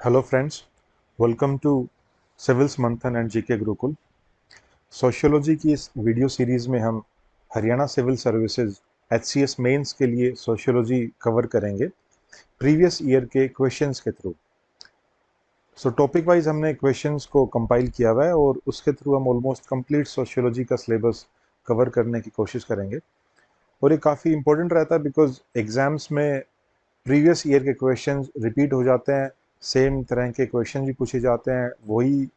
Hello friends, welcome to civils Manthan and GK Gurukul. Sociology की इस video series में हम Haryana civil services HCS mains के लिए सोशियोलॉजी कवर करेंगे प्रीवियस ईयर के क्वेश्चंस के थ्रू। सो टॉपिक वाइज हमने क्वेश्चंस को कंपाइल किया हुआ है और उसके थ्रू हम ऑलमोस्ट कंप्लीट सोशियोलॉजी का सिलेबस कवर करने की कोशिश करेंगे। और ये काफ़ी इंपॉर्टेंट रहता है बिकॉज एग्ज़ाम्स में प्रीवियस ईयर के क्वेश्चंस रिपीट हो जाते हैं, सेम तरह के क्वेश्चन भी पूछे जाते हैं, वही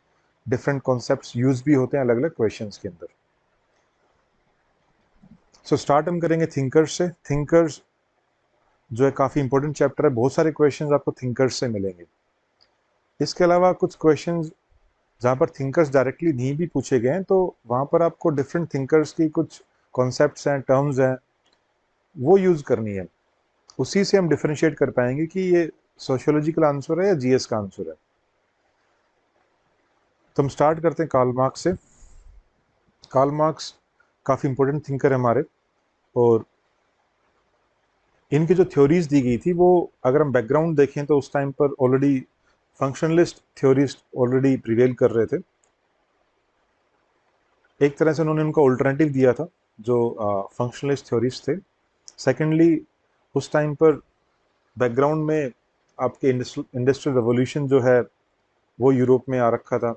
डिफरेंट कॉन्सेप्ट्स यूज भी होते हैं अलग अलग क्वेश्चंस के अंदर। सो स्टार्ट हम करेंगे थिंकर्स से। थिंकर्स जो है काफ़ी इंपॉर्टेंट चैप्टर है, बहुत सारे क्वेश्चंस आपको थिंकर्स से मिलेंगे। इसके अलावा कुछ क्वेश्चंस जहाँ पर थिंकर्स डायरेक्टली नहीं भी पूछे गए हैं, तो वहाँ पर आपको डिफरेंट थिंकर्स की कुछ कॉन्सेप्ट्स हैं, टर्म्स हैं, वो यूज़ करनी है। उसी से हम डिफरेंशिएट कर पाएंगे कि ये सोशियोलॉजिकल आंसर है या जीएस का आंसर है। तो हम स्टार्ट करते हैं कार्ल मार्क्स से। कार्ल मार्क्स काफ़ी इंपॉर्टेंट थिंकर है हमारे, और इनकी जो थ्योरीज दी गई थी वो अगर हम बैकग्राउंड देखें तो उस टाइम पर already functionalist theorist already prevail कर रहे थे। एक तरह से उन्होंने उनका ऑल्टरनेटिव दिया था जो फंक्शनलिस्ट थ्योरिस्ट थे। सेकेंडली, उस टाइम पर बैकग्राउंड में आपके इंडस्ट्रियल रेवोल्यूशन जो है वो यूरोप में आ रखा था।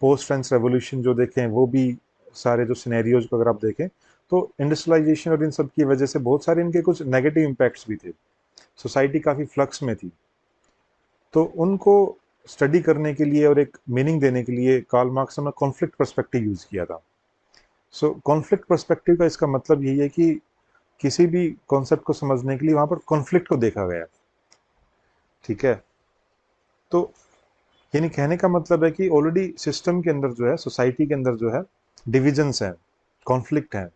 पोस्ट फ्रेंच रेवोल्यूशन जो देखें वो भी, सारे जो सिनेरियोज को अगर आप देखें तो इंडस्ट्रियलाइजेशन और इन सब की वजह से बहुत सारे इनके कुछ नेगेटिव इम्पैक्ट्स भी थे। सोसाइटी काफ़ी फ्लक्स में थी, तो उनको स्टडी करने के लिए और एक मीनिंग देने के लिए कार्ल मार्क्स ने कॉन्फ्लिक्ट पर्सपेक्टिव यूज़ किया था। सो कॉन्फ्लिक्ट पर्सपेक्टिव का इसका मतलब यही है कि किसी भी कॉन्सेप्ट को समझने के लिए वहाँ पर कॉन्फ्लिक्ट को देखा गया। ठीक है, तो यानी कहने का मतलब है कि ऑलरेडी सिस्टम के अंदर जो है, सोसाइटी के अंदर जो है, डिविजन्स हैं, कॉन्फ्लिक्ट हैं।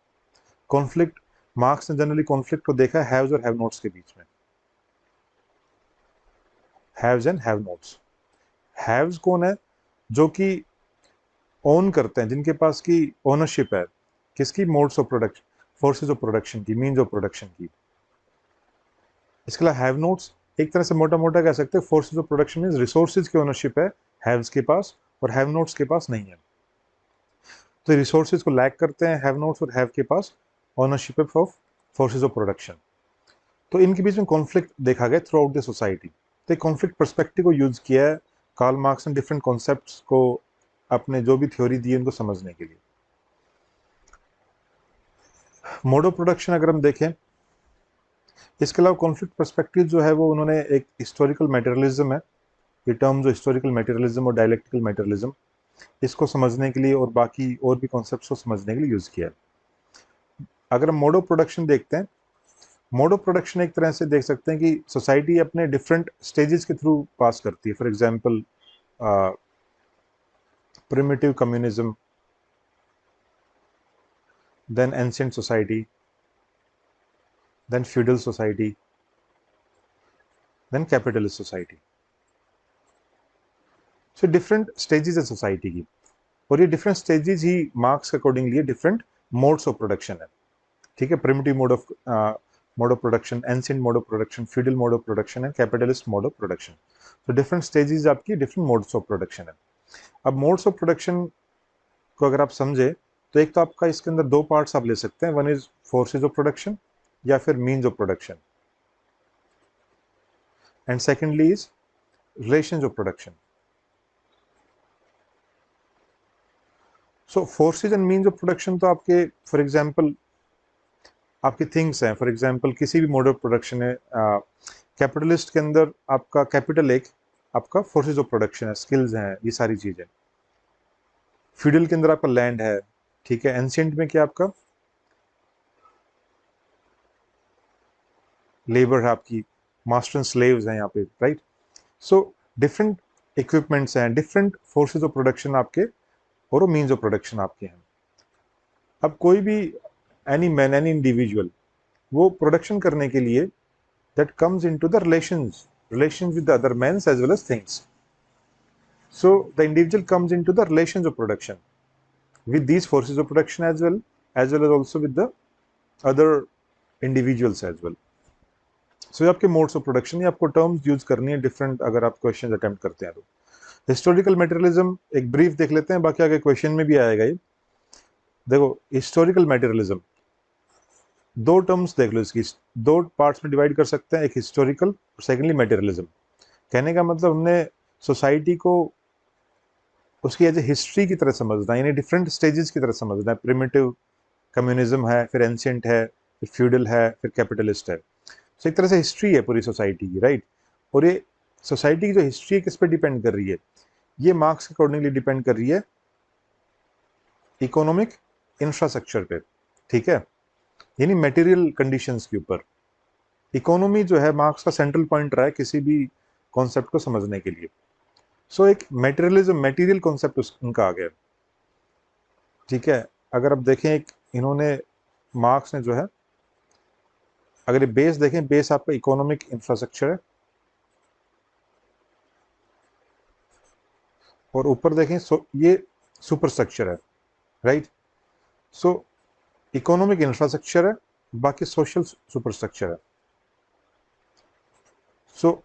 कॉन्फ्लिक्ट, मार्क्स ने जनरली कॉन्फ्लिक्ट को देखा है हैव्स और हैव नोट्स के बीच में। Haves and have nots. Haves कौन है? जो कि ओन करते हैं, जिनके पास की ओनरशिप है किसकी? Modes of production, forces of production की, मीन्स ऑफ प्रोडक्शन की। इसके अलावा हैव नोट्स एक तरह से मोटा मोटा कह सकते हैं forces of production means resources की ओनरशिप है हैव्स के पास और हैव नोट्स के पास नहीं है। तो रिसोर्सेज को लैक करते हैं हैव नोट्स, और हैव के पास ownership of forces of production. तो इनके बीच में कॉन्फ्लिक्ट देखा गया थ्रू आउट द सोसाइटी। तो कॉन्फ्लिक्ट पर्सपेक्टिव को यूज किया है कार्ल मार्क्स ने डिफरेंट कॉन्सेप्ट्स को, अपने जो भी थ्योरी दी है उनको समझने के लिए। मोड ऑफ प्रोडक्शन अगर हम देखें, इसके अलावा कॉन्फ्लिक्ट पर्सपेक्टिव जो है वो उन्होंने एक हिस्टोरिकल मटेरियलिज्म है, ये टर्म जो हिस्टोरिकल मटेरियलिज्म और डायलेक्टिकल मटेरियलिज्म, इसको समझने के लिए और बाकी और भी कॉन्सेप्ट्स को समझने के लिए यूज किया है। अगर हम मोड ऑफ प्रोडक्शन देखते हैं, मोड ऑफ प्रोडक्शन एक तरह से देख सकते हैं कि सोसाइटी अपने डिफरेंट स्टेजेस के थ्रू पास करती है। For example primitive communism, then ancient society, then feudal society, then capitalist society. So different stages है सोसाइटी की, और ये डिफरेंट स्टेजेस ही Marx accordingly different modes of production है। ठीक है, primitive mode of production, ancient mode of production, feudal mode of production and capitalist mode of production. तो different stages आपकी डिफरेंट मोड्स ऑफ प्रोडक्शन है। अब modes of production को अगर आप समझे तो एक तो आपका इसके अंदर दो पार्ट्स आप ले सकते हैं, one is forces of production या फिर means of production, and secondly is relations of production. So forces and means of production तो आपके, फॉर एग्जांपल आपकी थिंग्स हैं। फॉर एग्जांपल किसी भी मोड ऑफ प्रोडक्शन है, कैपिटलिस्ट के अंदर आपका कैपिटल एक आपका फोर्सेज ऑफ प्रोडक्शन है, स्किल्स हैं, ये सारी चीजें। फ्यूडल के अंदर आपका लैंड है, ठीक है। एंशिएंट में क्या आपका लेबर है, आपकी मास्टर एंड स्लेव्स हैं यहाँ पे, राइट। सो डिफरेंट इक्विपमेंट्स हैं, डिफरेंट फोर्सेज ऑफ प्रोडक्शन आपके, और मीन्स ऑफ प्रोडक्शन आपके हैं। अब कोई भी एनी मैन, एनी इंडिविजुअल, वो प्रोडक्शन करने के लिए that comes into the relations with the other men as well as things. So the individual comes into the relations of production with these forces of production as well as also with the other individuals as well. सो ये आपके modes of production, ये आपको terms use करनी है different अगर आप question attempt करते हैं तो। हिस्टोरिकल मटेरियलिज्म एक ब्रीफ देख लेते हैं, बाकी आगे क्वेश्चन में भी आएगा ये। देखो हिस्टोरिकल मटेरियलिज्म, दो टर्म्स देख लो इसकी, दो पार्ट्स में डिवाइड कर सकते हैं, एक हिस्टोरिकल और सेकेंडली मटेरियलिज्म। कहने का मतलब हमने सोसाइटी को उसकी एज ए हिस्ट्री की तरह समझना है, यानी डिफरेंट स्टेजेस की तरह समझना है। प्रिमिटिव कम्युनिज्म है, फिर एंशियंट है, फिर फ्यूडल है, फिर कैपिटलिस्ट है। तो एक तरह से हिस्ट्री है पूरी सोसाइटी की, राइट। और ये सोसाइटी की जो हिस्ट्री है किस पे डिपेंड कर रही है, ये मार्क्स के अकॉर्डिंगली डिपेंड कर रही है इकोनॉमिक इंफ्रास्ट्रक्चर पे, ठीक है, यानी मटेरियल कंडीशंस के ऊपर। इकोनॉमी जो है मार्क्स का सेंट्रल पॉइंट रहा है किसी भी कॉन्सेप्ट को समझने के लिए। सो एक मटेरियलिज्म, मटेरियल कॉन्सेप्ट उनका आ गया, ठीक है। अगर आप देखें एक इन्होंने मार्क्स ने जो है, अगर ये बेस देखें, बेस आपका इकोनॉमिक इंफ्रास्ट्रक्चर है, और ऊपर देखें ये सुपर स्ट्रक्चर है, राइट। सो इकोनॉमिक इंफ्रास्ट्रक्चर है, बाकी सोशल सुपर स्ट्रक्चर है। सो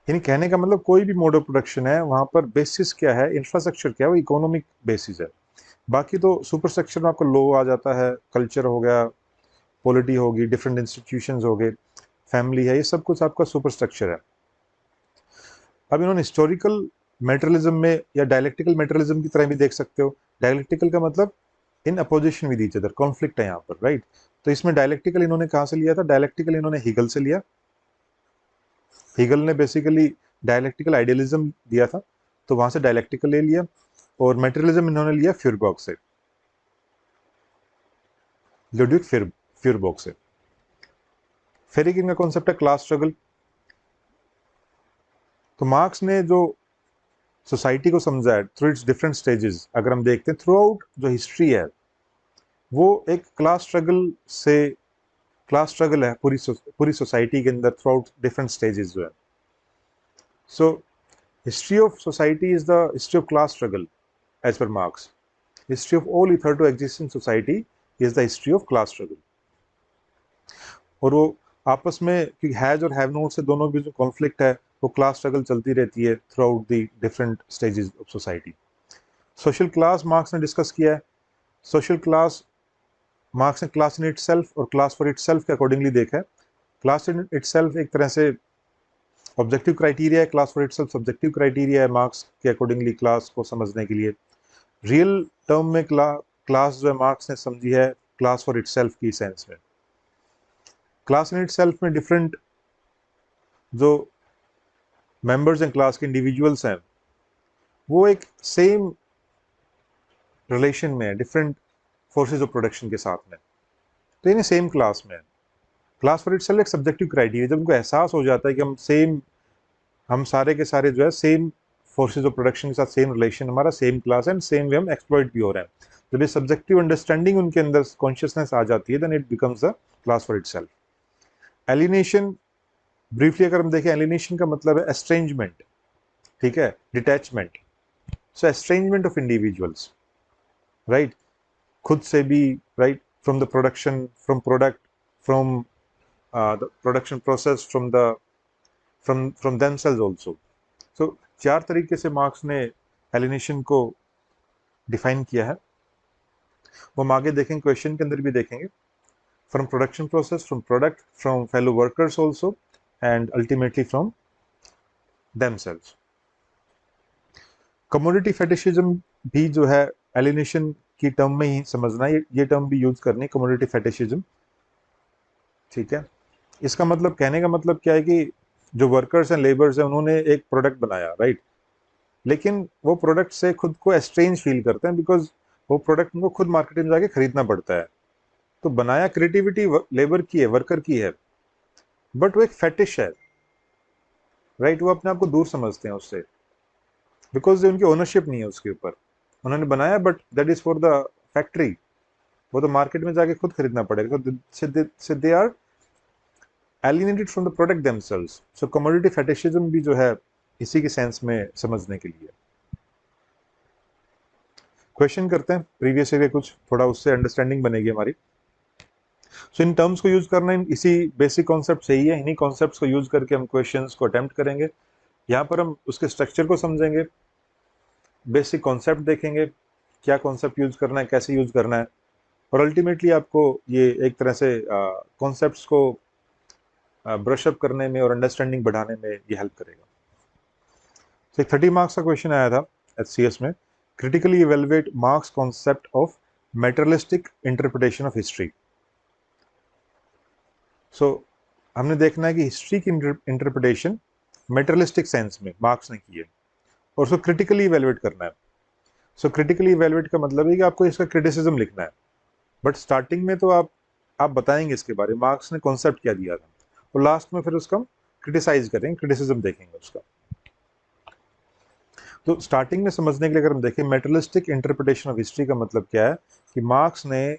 यानी कहने का मतलब कोई भी मोड ऑफ प्रोडक्शन है वहां पर बेसिस क्या है, इंफ्रास्ट्रक्चर क्या है, वो इकोनॉमिक बेसिस है। बाकी तो सुपर स्ट्रक्चर में आपका लॉ आ जाता है, कल्चर हो गया, पॉलिटी होगी, डिफरेंट इंस्टीट्यूशंस हो गए, फैमिली है, ये सब कुछ आपका सुपर स्ट्रक्चर है। अब इन्होंने हिस्टोरिकल मेटेरियलिज्म में या डायलेक्टिकल मेटेरियलिज्म की तरह भी देख सकते हो। डायलेक्टिकल का मतलब in opposition with each other, conflict है यहाँ पर, राइट। तो इसमें डायलेक्टिकल इन्होंने कहाँ से लिया था, डायलेक्टिकल इन्होंने हीगल से लिया। हीगल ने बेसिकली डायलेक्टिकल आइडियलिज्म दिया था, तो वहां से डायलेक्टिकल ले लिया। और मेटेरियलिज्म इन्होंने लिया फ्यूरबॉक से, लुडविग फ्यूरबॉक से। फिर एक इनका कॉन्सेप्ट है क्लास स्ट्रगल। तो मार्क्स ने जो सोसाइटी को समझा है थ्रू इट्स डिफरेंट स्टेजेस, अगर हम देखते हैं थ्रू आउट जो हिस्ट्री है, वो एक क्लास स्ट्रगल से, क्लास स्ट्रगल है पूरी सोसाइटी के अंदर थ्रू आउट डिफरेंट स्टेजेस जो है। So history of society is the history of class struggle as per Marx. History of all hitherto exist in society is the history of class struggle. और वो आपस में कि has और have note से दोनों की जो कॉन्फ्लिक्ट है, वो क्लास स्ट्रगल चलती रहती है through out the different stages of society. Social class marks ने डिस्कस किया है। सोशल क्लास मार्क्स ने क्लास इन इटसेल्फ और क्लास फॉर इटसेल्फ के अकॉर्डिंगली देखा है। क्लास इन इटसेल्फ एक तरह से ऑब्जेक्टिव क्राइटेरिया है, class for itself subjective criteria है मार्क्स के अकॉर्डिंगली क्लास को समझने के लिए। रियल टर्म में क्लास जो है मार्क्स ने समझी है क्लास फॉर इटसेल्फ की सेंस में। क्लास इन इटसेल्फ में डिफरेंट जो मेंबर्स हैं क्लास के, इंडिविजुअल्स हैं, वो एक सेम रिलेशन में है डिफरेंट फोर्सेज ऑफ प्रोडक्शन के साथ में, तो इन्हें सेम क्लास में है। क्लास फॉर इटसेल्फ एक सब्जेक्टिव क्राइटेरिया, जब उनको एहसास हो जाता है कि हम सारे के सारे जो है सेम फोर्सेज ऑफ प्रोडक्शन के साथ सेम रिलेशन, हमारा सेम क्लास है, सेम वे हम एक्सप्लॉइट भी हो रहे हैं, जब ये सब्जेक्टिव अंडरस्टैंडिंग उनके अंदर कॉन्शियसनेस आ जाती है, then it becomes the class for itself. Alienation, briefly अगर हम देखें, एलिनेशन का मतलब है एस्ट्रेंजमेंट, ठीक है, detachment. So estrangement of individuals, right, खुद से भी, right, from the production, from product, from the production process, from themselves also. So चार तरीके से मार्क्स ने एलिनेशन को डिफाइन किया है, वो हम आगे देखेंगे, क्वेश्चन के अंदर भी देखेंगे। From production process, from product, from fellow workers also, and ultimately from themselves. Commodity fetishism भी जो है एलिनेशन की टर्म में ही समझना है, ये टर्म भी यूज करनी, कमोडिटी फेटिशिज्म, ठीक है। इसका मतलब, कहने का मतलब क्या है कि जो वर्कर्स हैं, लेबर्स हैं, उन्होंने एक प्रोडक्ट बनाया, राइट, लेकिन वो प्रोडक्ट से खुद को एस्ट्रेंज फील करते हैं, बिकॉज वो प्रोडक्ट उनको खुद मार्केट में जाके खरीदना पड़ता है। तो बनाया क्रिएटिविटी लेबर की है, वर्कर की है, बट वो एक फेटिश है, राइट, वो अपने आप को दूर समझते हैं उससे, बिकॉज उनकी ओनरशिप नहीं है उसके ऊपर। उन्होंने बनाया but that is for the factory, वो तो मार्केट में जाके खुद खरीदना पड़ेगा, so they are alienated from the product themselves. So commodity fetishism भी जो है इसी के सेंस में समझने के लिए। क्वेश्चन करते हैं प्रीवियस ईयर के कुछ, थोड़ा उससे अंडरस्टैंडिंग बनेगी हमारी। सो इन टर्म्स को यूज करना इसी बेसिक कॉन्सेप्ट से ही है, इन्हीं कॉन्सेप्ट्स को यूज करके हम क्वेश्चंस को अटेम्प्ट करेंगे। यहाँ पर हम उसके स्ट्रक्चर को समझेंगे, बेसिक कॉन्सेप्ट देखेंगे, क्या कॉन्सेप्ट यूज करना है, कैसे यूज करना है, और अल्टीमेटली आपको ये एक तरह से कॉन्सेप्ट्स को ब्रश अप करने में और अंडरस्टैंडिंग बढ़ाने में ये हेल्प करेगा। तो एक 30 मार्क्स का क्वेश्चन आया था HCS में, critically evaluate Marx concept of materialistic interpretation of history. So हमने देखना है कि हिस्ट्री की इंटरप्रिटेशन मेटेरियलिस्टिक सेंस में मार्क्स ने की है, और उसको क्रिटिकली इवेलुएट करना है। सो क्रिटिकली इवेलुएट का मतलब है कि आपको इसका क्रिटिसिज्म लिखना है, बट स्टार्टिंग में तो आप बताएंगे इसके बारे में मार्क्स ने कॉन्सेप्ट क्या दिया था, और लास्ट में फिर उसका क्रिटिसाइज करेंगे, क्रिटिसिज्म देखेंगे उसका। तो स्टार्टिंग में समझने के लिए अगर हम देखें मेटेरियलिस्टिक इंटरप्रिटेशन ऑफ हिस्ट्री का मतलब क्या है, कि मार्क्स ने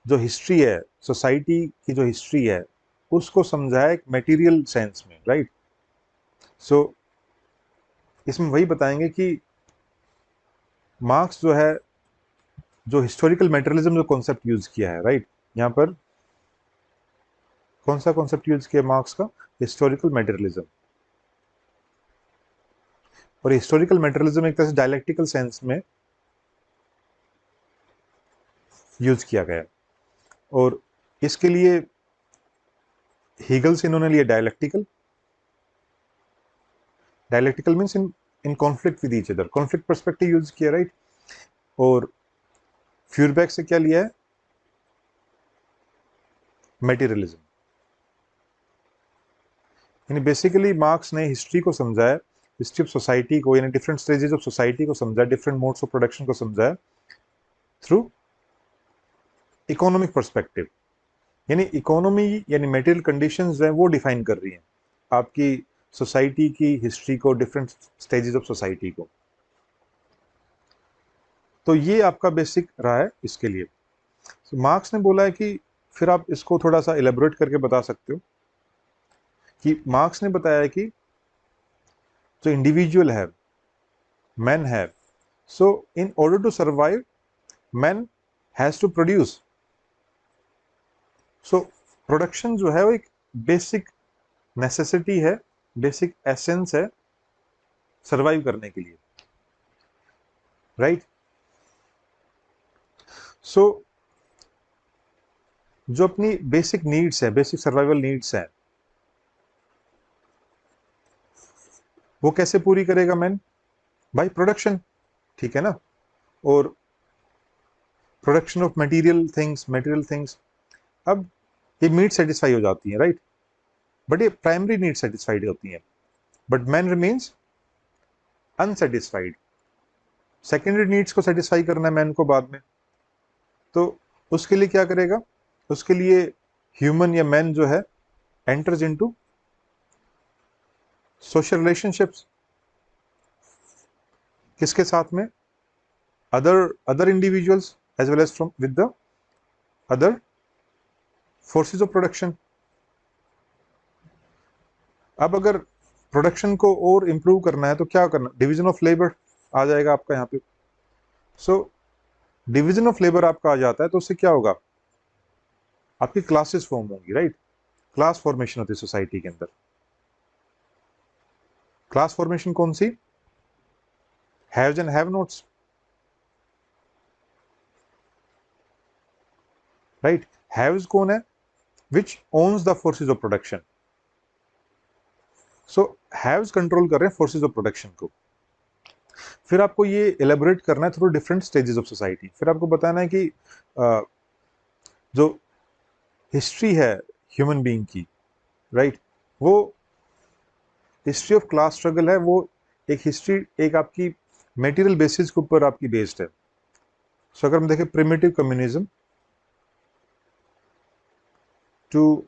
जो हिस्ट्री है, सोसाइटी की जो हिस्ट्री है, उसको समझाया एक मटेरियल सेंस में, राइट। सो इसमें वही बताएंगे कि मार्क्स जो है, जो हिस्टोरिकल मेटेरियलिज्म जो कॉन्सेप्ट यूज किया है, राइट, यहाँ पर कौन सा कॉन्सेप्ट यूज किया मार्क्स का, हिस्टोरिकल मेटेरियलिज्म। और हिस्टोरिकल मेटेरियलिज्म एक तरह से डायलेक्टिकल सेंस में यूज किया गया, और इसके लिए हीगल से इन्होंने लिया dialectical. Dialectical means in conflict with each other, conflict perspective use किया, राइट। और फ्यूरबैक से क्या लिया है, मेटीरियलिज्म। यानी बेसिकली मार्क्स ने हिस्ट्री को समझाया, हिस्ट्री ऑफ सोसाइटी को, यानी डिफरेंट स्टेजेस ऑफ सोसाइटी को समझा, डिफरेंट मोड्स ऑफ प्रोडक्शन को समझाया थ्रू इकोनॉमिक पर्सपेक्टिव। यानी इकोनॉमी यानी मेटेरियल कंडीशंस हैं वो डिफाइन कर रही हैं आपकी सोसाइटी की हिस्ट्री को, डिफरेंट स्टेजेस ऑफ सोसाइटी को। तो ये आपका बेसिक रहा है इसके लिए। मार्क्स ने बोला है कि फिर आप इसको थोड़ा सा इलेबोरेट करके बता सकते हो, कि मार्क्स ने बताया है कि जो इंडिविजुअल है, मैन है, so in order to survive man has to produce. So production जो है वो एक बेसिक नेसेसिटी है, बेसिक एसेंस है सर्वाइव करने के लिए, राइट। सो जो अपनी बेसिक नीड्स है, बेसिक सर्वाइवल नीड्स है, वो कैसे पूरी करेगा मैन, बाय प्रोडक्शन, ठीक है ना। और प्रोडक्शन ऑफ मटेरियल थिंग्स, अब ये नीड सेटिस्फाई हो जाती है, राइट, बट ये प्राइमरी नीड सेटिस्फाइड होती है, but man remains unsatisfied. Secondary needs को सेटिस्फाई करना है मैन को बाद में, तो उसके लिए क्या करेगा, उसके लिए ह्यूमन या मैन जो है एंटर्स इनटू सोशल रिलेशनशिप्स, किसके साथ में, other individuals as well as from with the other forces of production. अब अगर प्रोडक्शन को और इंप्रूव करना है तो क्या करना, डिवीजन ऑफ लेबर आ जाएगा आपका यहाँ पे। सो डिवीजन ऑफ लेबर आपका आ जाता है तो उससे क्या होगा, आपकी क्लासेस फॉर्म होंगी, राइट। क्लास फॉर्मेशन होती है सोसाइटी के अंदर। क्लास फॉर्मेशन कौन सी, haves and have nots, right. Haves कौन है, which owns the forces of production. So haves control कर रहे हैं फोर्सेस ऑफ प्रोडक्शन को। फिर आपको ये एलेबोरेट करना है through different stages of society. फिर आपको बताना है कि जो हिस्ट्री है ह्यूमन बीइंग की, राइट, वो हिस्ट्री ऑफ क्लास स्ट्रगल है, वो एक हिस्ट्री एक आपकी मेटीरियल बेसिस के ऊपर आपकी बेस्ड है। सो अगर हम देखें primitive communism to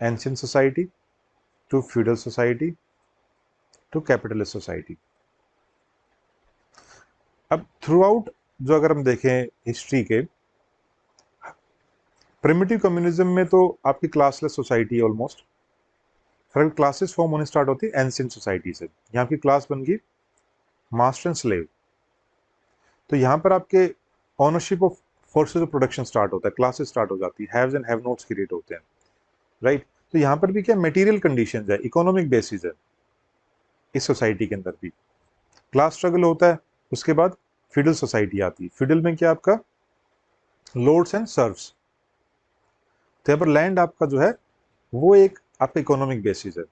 ancient society, to feudal society, to capitalist society. अब थ्रू आउट जो अगर हम देखें हिस्ट्री के, प्रिमिटिव कम्युनिज्म में तो आपकी क्लासलेस सोसाइटी है ऑलमोस्ट। फिर क्लासेस फॉर्म होने स्टार्ट होती है एंशिएंट सोसाइटी से, यहाँ की क्लास बन गई मास्टर एंड स्लेव। तो यहाँ पर आपके ownership of forces of production start होता है, क्लासेस स्टार्ट हो जाती है, haves and have knots create होते हैं, राइट। तो यहाँ पर भी क्या मटेरियल कंडीशंस है, इकोनॉमिक बेसिस है इस सोसाइटी के अंदर भी। क्लास स्ट्रगल होता है, उसके बाद फ्यूडल सोसाइटी आती है। फ्यूडल में क्या आपका लॉर्ड्स एंड सर्व्स, तो यहाँ पर लैंड आपका जो है वो एक आपका इकोनॉमिक बेसिस है।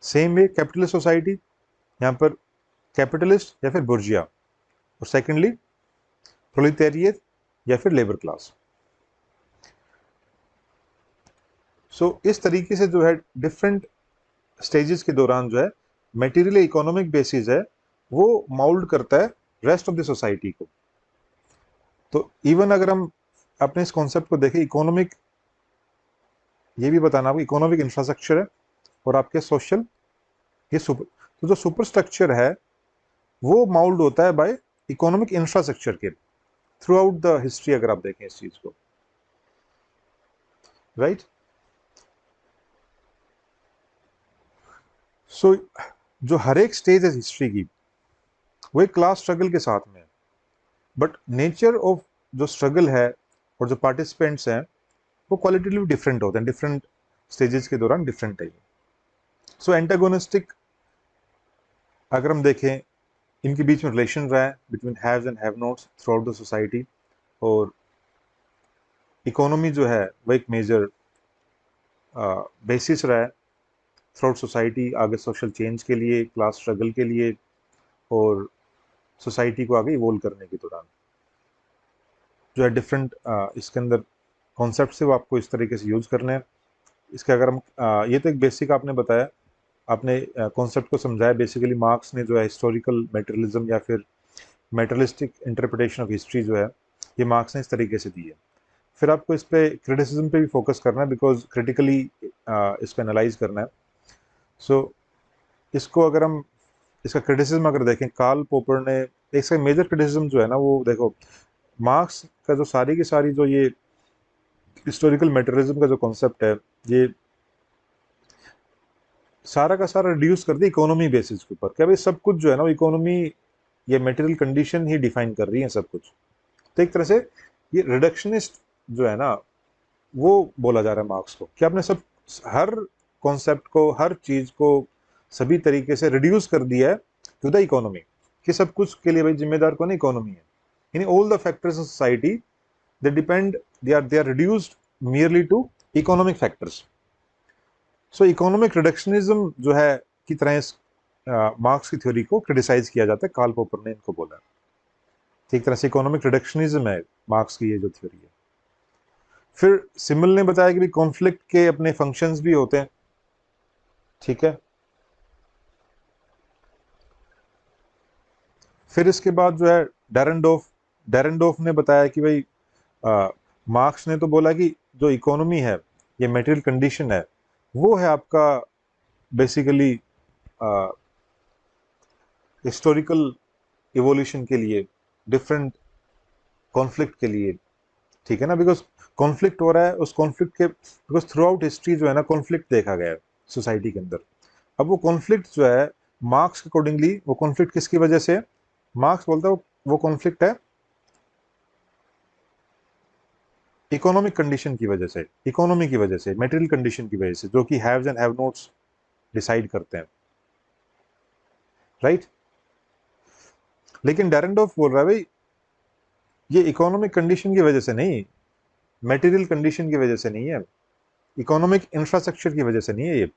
सेम वे कैपिटलिस्ट सोसाइटी, यहाँ पर कैपिटलिस्ट या फिर बुर्जिया, और सेकेंडली प्रोलेटेरिएट या फिर लेबर क्लास। सो इस तरीके से जो है डिफरेंट स्टेजेस के दौरान जो है मटेरियल इकोनॉमिक बेसिस है वो माउल्ड करता है रेस्ट ऑफ द सोसाइटी को। तो इवन अगर हम अपने इस कॉन्सेप्ट को देखें, इकोनॉमिक, ये भी बताना आपको, इकोनॉमिक इंफ्रास्ट्रक्चर है और आपके सोशल, ये सुपर, तो जो सुपर स्ट्रक्चर है वो माउल्ड होता है बाय इकोनॉमिक इंफ्रास्ट्रक्चर के थ्रू आउट द हिस्ट्री, अगर आप देखें इस चीज को, राइट। सो जो हर एक स्टेज है हिस्ट्री की वो एक क्लास स्ट्रगल के साथ में है, बट नेचर ऑफ जो स्ट्रगल है और जो पार्टिसिपेंट्स हैं वो क्वालिटेटिवली डिफरेंट होते हैं, डिफरेंट स्टेजेस के दौरान डिफरेंट है। सो एंटागोनिस्टिक अगर हम देखें, इनके बीच में रिलेशन रहा है between haves and have knots through out the society, और इकोनॉमी जो है वो एक मेजर बेसिस रहा है थ्रू आउट सोसाइटी, आगे सोशल चेंज के लिए, क्लास स्ट्रगल के लिए, और सोसाइटी को आगे इवोल्व करने के दौरान जो है डिफरेंट इसके अंदर कॉन्सेप्ट से वो आपको इस तरीके से यूज करने हैं। इसके अगर हम ये तो एक बेसिक आपने बताया, आपने कॉन्सेप्ट को समझाया। बेसिकली मार्क्स ने जो है हिस्टोरिकल मेटेरियलिज्म या फिर मेटेरियलिस्टिक इंटरप्रिटेशन ऑफ हिस्ट्री जो है ये मार्क्स ने इस तरीके से दी है। फिर आपको इस पे क्रिटिसिज्म पे भी फोकस करना है, बिकॉज क्रिटिकली इसको एनालाइज करना है। सो इसको अगर हम, इसका क्रिटिसिज्म अगर देखें, कार्ल पॉपर ने इसका मेजर क्रिटिसिज्म जो है ना वो देखो, मार्क्स का जो सारी की सारी जो ये हिस्टोरिकल मेटेरियलिज्म का जो कॉन्सेप्ट है ये सारा का सारा रिड्यूस कर दिया इकोनॉमी बेसिस के ऊपर। क्या भाई सब कुछ जो है ना वो इकोनॉमी ये मटेरियल कंडीशन ही डिफाइन कर रही है सब कुछ। तो एक तरह से ये रिडक्शनिस्ट जो है ना वो बोला जा रहा है मार्क्स को, कि आपने सब हर कॉन्सेप्ट को, हर चीज को सभी तरीके से रिड्यूस कर दिया है टू द इकोनॉमी, कि सब कुछ के लिए भाई जिम्मेदार कौन है, इकोनॉमी है। यानी all the factors of society they depend, they are reduced merely to economic factors. So economic reductionism जो है की तरह इस मार्क्स की थ्योरी को क्रिटिसाइज किया जाता है, कार्ल पॉपर ने इनको बोला। एक तरह से इकोनॉमिक रिडक्शनिज्म है मार्क्स की ये जो थ्योरी है। फिर सिमल ने बताया कि भी कॉन्फ्लिक्ट के अपने फंक्शंस भी होते हैं, ठीक है। फिर इसके बाद जो है डेरेंडोफ ने बताया कि भाई मार्क्स ने तो बोला कि जो इकोनॉमी है ये मटेरियल कंडीशन है वो है आपका बेसिकली हिस्टोरिकल इवोल्यूशन के लिए, डिफरेंट कॉन्फ्लिक्ट के लिए, ठीक है ना। बिकॉज कॉन्फ्लिक्ट हो रहा है, उस कॉन्फ्लिक्ट के बिकॉज थ्रू आउट हिस्ट्री जो है ना कॉन्फ्लिक्ट देखा गया है सोसाइटी के अंदर। अब वो कॉन्फ्लिक्ट जो है मार्क्स अकॉर्डिंगली, वो कॉन्फ्लिक्ट किसकी वजह से, मार्क्स बोलता है वो कॉन्फ्लिक्ट है इकोनॉमिक कंडीशन की वजह से, इकोनॉमी की वजह से, मटेरियल कंडीशन की वजह से, जो कि haves and have knots decide करते हैं, राइट। लेकिन डेरेंडोफ बोल रहा है भाई ये इकोनॉमिक कंडीशन की वजह से नहीं, मटेरियल कंडीशन की वजह से नहीं है, इकोनॉमिक इंफ्रास्ट्रक्चर की वजह से नहीं है ये,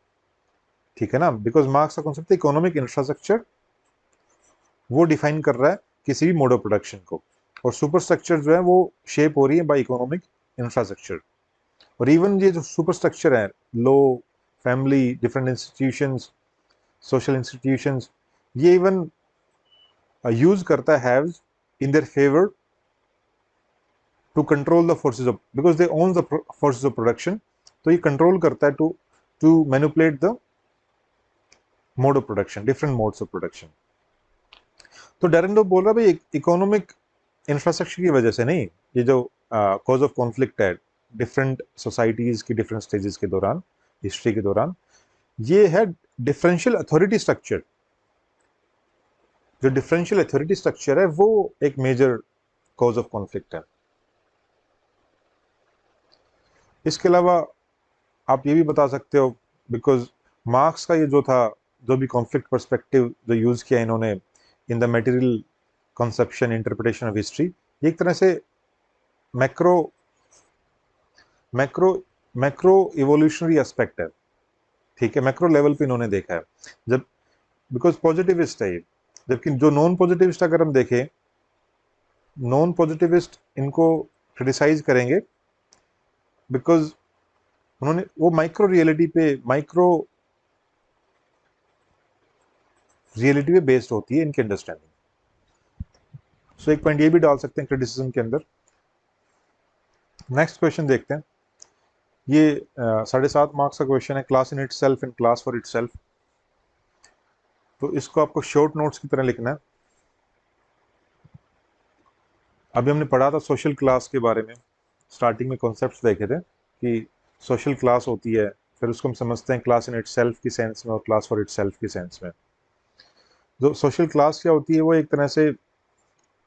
ठीक है ना। बिकॉज मार्क्स का कॉन्सेप्ट है इकोनॉमिक इंफ्रास्ट्रक्चर, वो डिफाइन कर रहा है किसी भी मोड ऑफ प्रोडक्शन को, और सुपर स्ट्रक्चर जो है वो शेप हो रही है बाय इकोनॉमिक इंफ्रास्ट्रक्चर। और इवन ये जो सुपर स्ट्रक्चर है, law, family, different institutions, social institutions, ये इवन यूज करता है haves in their favour to control the forces of, because they own the forces of production. तो ये कंट्रोल करता है to manipulate the mode of production, different modes of production. तो डेरेंडो बोल रहा है भाई इकोनॉमिक इंफ्रास्ट्रक्चर की वजह से नहीं, ये जो कॉज ऑफ कॉन्फ्लिक्ट है डिफरेंट सोसाइटीज की डिफरेंट स्टेजेस के दौरान, हिस्ट्री के दौरान, ये है डिफरेंशियल अथॉरिटी स्ट्रक्चर। जो डिफरेंशियल अथॉरिटी स्ट्रक्चर है वो एक मेजर कॉज ऑफ कॉन्फ्लिक्ट है। इसके अलावा आप ये भी बता सकते हो, बिकॉज मार्क्स का ये जो था, जो भी कॉन्फ्लिक्ट पर्सपेक्टिव जो यूज किया इन्होंने in the material conception interpretation of history, ये एक तरह से macro macro macro evolutionary aspect है, ठीक है, मैक्रो लेवल पे इन्होंने देखा है, जब बिकॉज पॉजिटिविस्ट है ये। जबकि जो नॉन पॉजिटिविस्ट अगर हम देखें, नॉन पॉजिटिविस्ट इनको क्रिटिसाइज करेंगे बिकॉज उन्होंने वो माइक्रो रियलिटी पे बेस्ड होती है इनकी अंडरस्टैंडिंग। सो एक पॉइंट ये भी डाल सकते हैं क्रिटिसिज्म के अंदर। नेक्स्ट क्वेश्चन देखते हैं, ये 7.5 मार्क्स का क्वेश्चन है, class in itself and class for itself. तो इसको आपको शॉर्ट नोट्स की तरह लिखना है। अभी हमने पढ़ा था सोशल क्लास के बारे में, स्टार्टिंग में कॉन्सेप्ट्स देखे थे कि सोशल क्लास होती है, फिर उसको हम समझते हैं क्लास इन इटसेल्फ की सेंस में और क्लास फॉर इटसेल्फ की सेंस में। जो सोशल क्लास क्या होती है, वो एक तरह से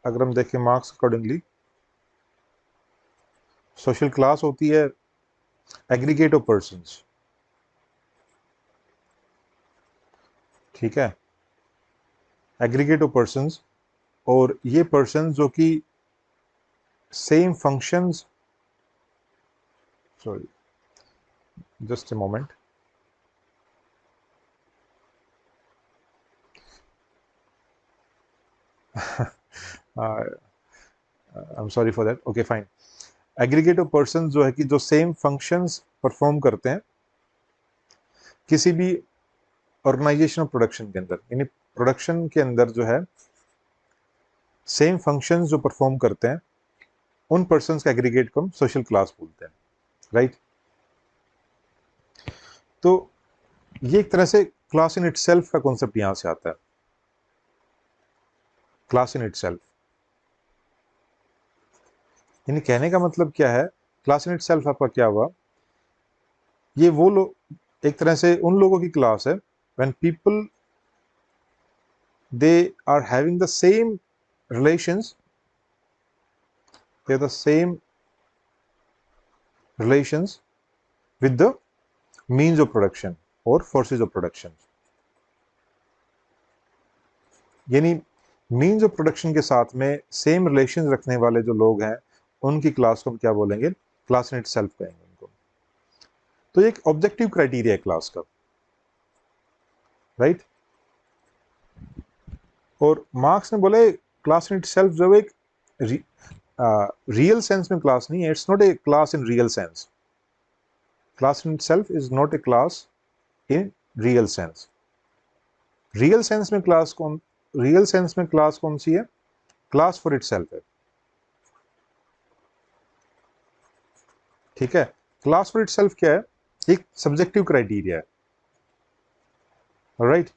अगर हम देखें मार्क्स अकॉर्डिंगली, सोशल क्लास होती है एग्रीगेट ऑफ पर्संस, ठीक है, एग्रीगेट ऑफ पर्संस, और ये पर्सन जो कि same functions, sorry just a moment, I am sorry for that, okay fine. Aggregate of person जो है कि जो सेम फंक्शंस परफॉर्म करते हैं किसी भी ऑर्गेनाइजेशन ऑफ प्रोडक्शन के अंदर, यानी प्रोडक्शन के अंदर जो है सेम फंक्शंस जो परफॉर्म करते हैं, उन पर्संस का एग्रीगेट को हम सोशल क्लास बोलते हैं, राइट। तो ये एक तरह से क्लास इन इटसेल्फ का कॉन्सेप्ट यहां से आता है, क्लास इन इटसेल्फ। यानी कहने का मतलब क्या है, क्लास इन इटसेल्फ आपका क्या हुआ, ये वो लोग एक तरह से उन लोगों की क्लास है when people they are having the same relations, they are the same relations with the means of production और फोर्सेज ऑफ प्रोडक्शन। यानी मीन्स ऑफ प्रोडक्शन के साथ में सेम रिलेशन रखने वाले जो लोग हैं, उनकी क्लास को हम क्या बोलेंगे, क्लास इन इटसेल्फ कहेंगे उनको। तो एक ऑब्जेक्टिव क्राइटेरिया है क्लास का, राइट। और मार्क्स ने बोले क्लास इन इटसेल्फ जो एक रियल सेंस में क्लास नहीं है, it's not a class in real sense, class in itself is not a class in real sense. Real sense में क्लास कौन सी है, क्लास फॉर इटसेल्फ है, ठीक है। क्लास फॉर इटसेल्फ क्या है, एक सब्जेक्टिव क्राइटेरिया है, right,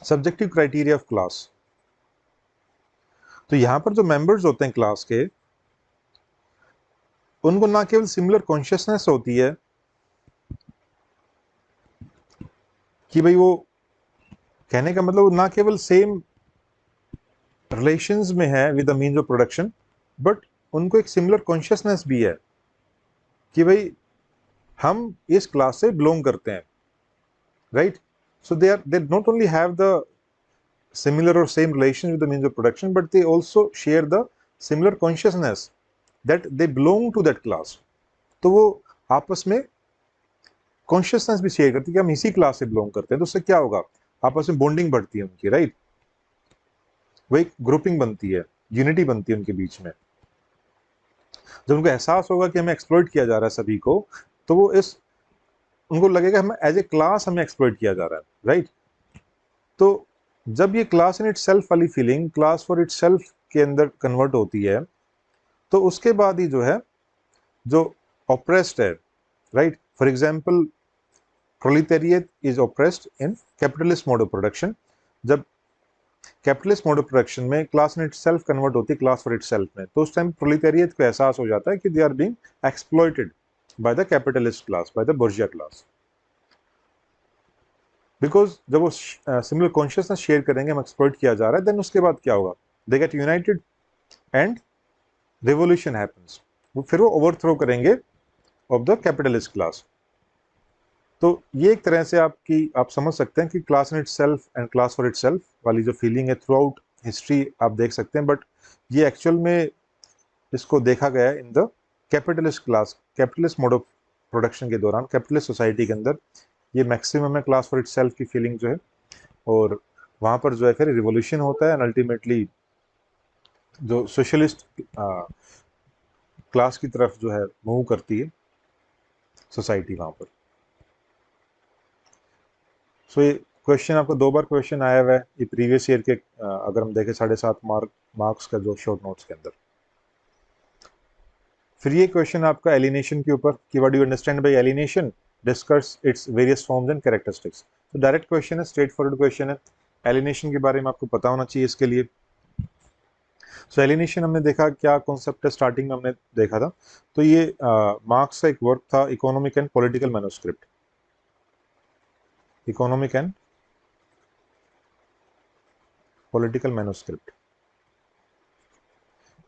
subjective criteria of class. तो यहां पर जो मेंबर्स होते हैं क्लास के, उनको ना केवल सिमिलर कॉन्शियसनेस होती है कि भाई वो, कहने का मतलब ना केवल सेम रिलेशंस में है with the means of production, but उनको एक सिमिलर कॉन्शियसनेस भी है कि भाई हम इस क्लास से बिलोंग करते हैं, right. So they not only have the similar or same relation with the means of production, but they also share the similar consciousness that they belong to that class. तो वो आपस में consciousness भी share करती है कि हम इसी क्लास से बिलोंग करते हैं, तो उससे क्या होगा, आपस में बॉन्डिंग बढ़ती है उनकी, राइट, वो एक ग्रुपिंग बनती है, यूनिटी बनती है उनके बीच में। जब उनको एहसास होगा कि हमें एक्सप्लॉइट किया जा रहा है सभी को, तो वो इस उनको लगेगा हम एज ए क्लास हमें एक्सप्लॉइट किया जा रहा है, राइट। तो जब ये क्लास इन इटसेल्फ वाली फीलिंग क्लास फॉर इटसेल्फ के अंदर कन्वर्ट होती है, तो उसके बाद ही जो है जो ऑप्रेस्ड है, right, for example proletariat is oppressed in capitalist mode of production. जब कैपिटलिस्ट मोड ऑफ प्रोडक्शन में क्लास इन इटसेल्फ कन्वर्ट होती है क्लास फॉर इटसेल्फ में, तो उस टाइम प्रोलिटेरिएट को एहसास हो जाता है कि they are being exploited by the capitalist class, by the bourgeois class. Because जब वो सिमिलर कॉन्शियसनेस शेयर करेंगे, हम एक्सप्लॉइट किया जा रहा है, देन उसके बाद क्या होगा, they get United and revolution happens, फिर वो ओवरथ्रो करेंगे ऑफ द कैपिटलिस्ट क्लास। तो ये एक तरह से आप समझ सकते हैं कि class in itself and class for itself वाली जो फीलिंग है थ्रू आउट हिस्ट्री आप देख सकते हैं, बट ये एक्चुअल में इसको देखा गया है इन the capitalist class, capitalist mode of production के दौरान, कैपिटलिस्ट सोसाइटी के अंदर ये मैक्सिमम है क्लास फॉर इटसेल्फ की फीलिंग जो है, और वहाँ पर जो है फिर रिवोल्यूशन होता है एंड अल्टीमेटली जो सोशलिस्ट क्लास की तरफ जो है मूव करती है सोसाइटी वहाँ पर। सो ये क्वेश्चन आपको 2 बार क्वेश्चन आया हुआ है ये प्रीवियस ईयर के, अगर हम देखें 7.5 मार्क्स का जो शॉर्ट नोट्स के अंदर। फिर ये क्वेश्चन आपका एलिनेशन के ऊपर कि what do you understand by alienation, discuss its various forms and characteristics. तो डायरेक्ट क्वेश्चन है, स्ट्रेट फॉरवर्ड क्वेश्चन है, एलिनेशन के बारे में आपको पता होना चाहिए इसके लिए। सो एलिनेशन हमने देखा क्या कॉन्सेप्ट है, स्टार्टिंग में हमने देखा था, तो ये मार्क्स का एक वर्क था, economic and political manuscript, economic and political manuscript.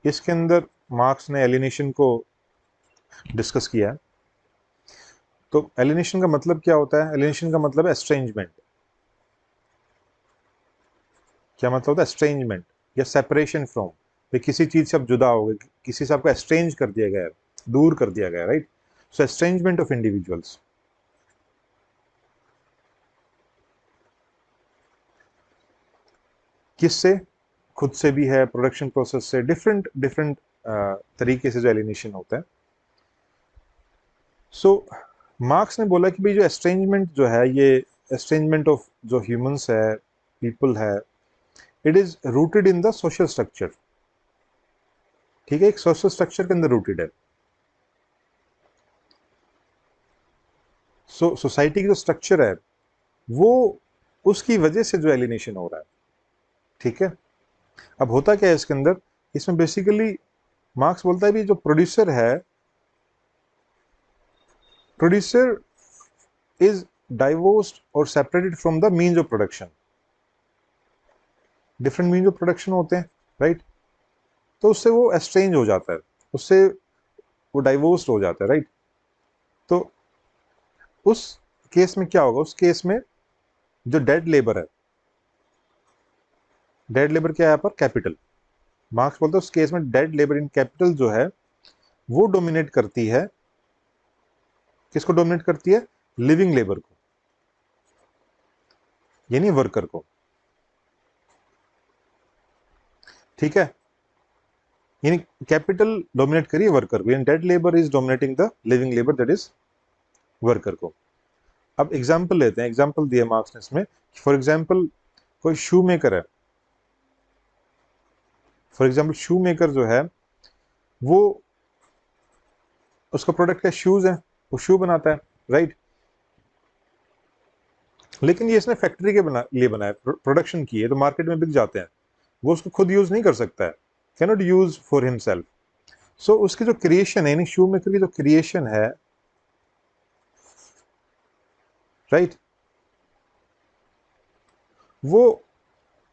इसके अंदर मार्क्स ने एलिनेशन को डिस्कस किया है। तो एलिनेशन का मतलब क्या होता है? एलिनेशन का मतलब है एस्ट्रेंजमेंट। क्या मतलब होता है? एस्ट्रेंजमेंट या सेपरेशन फ्रॉम, किसी चीज से आप जुदा हो गए, किसी से आपको एस्ट्रेंज कर दिया गया है, दूर कर दिया गया है, right? So estrangement of individuals. किससे? खुद से भी है, प्रोडक्शन प्रोसेस से, डिफरेंट डिफरेंट तरीके से जो एलिनेशन होता है। सो मार्क्स ने बोला कि भाई जो एस्ट्रेंजमेंट जो है, ये एस्ट्रेंजमेंट ऑफ जो ह्यूमंस है, पीपल है, it is rooted in the social structure. ठीक है, एक सोशल स्ट्रक्चर के अंदर रूटेड है। सो सोसाइटी की जो स्ट्रक्चर है वो, उसकी वजह से जो एलिनेशन हो रहा है। ठीक है, अब होता क्या है इसके अंदर, इसमें बेसिकली मार्क्स बोलता है भी जो प्रोड्यूसर है, प्रोड्यूसर इज डाइवोर्स्ड और separated from the means of production. Different means of production होते हैं, राइट? तो उससे वो एस्ट्रेंज हो जाता है, उससे वो डाइवोर्स्ड हो जाता है, राइट? तो उस केस में क्या होगा? उस केस में जो डेड लेबर है, डेड लेबर क्या है यहाँ पर? कैपिटल। मार्क्स बोलते हैं उस केस में डेड लेबर इन कैपिटल जो है वो डोमिनेट करती है। किसको डोमिनेट करती है? लिविंग लेबर को, यानी वर्कर को। ठीक है, यानी कैपिटल डोमिनेट करिए वर्कर को, यानी dead labour is dominating the living labour, that is worker को। अब एग्जांपल लेते हैं, एग्जांपल दिया मार्क्स ने इसमें। फॉर एग्जांपल कोई शू मेकर है, फॉर एग्जांपल शू मेकर जो है वो, उसका प्रोडक्ट क्या? शूज है, वो शू बनाता है, राइट? लेकिन ये इसने फैक्ट्री के लिए बनाया, प्रोडक्शन की है, तो मार्केट में बिक जाते हैं, वो उसको खुद यूज नहीं कर सकता है, कैनॉट यूज फॉर हिमसेल्फ। सो उसकी जो क्रिएशन है, यानी शू मेकर की जो क्रिएशन है, राइट, वो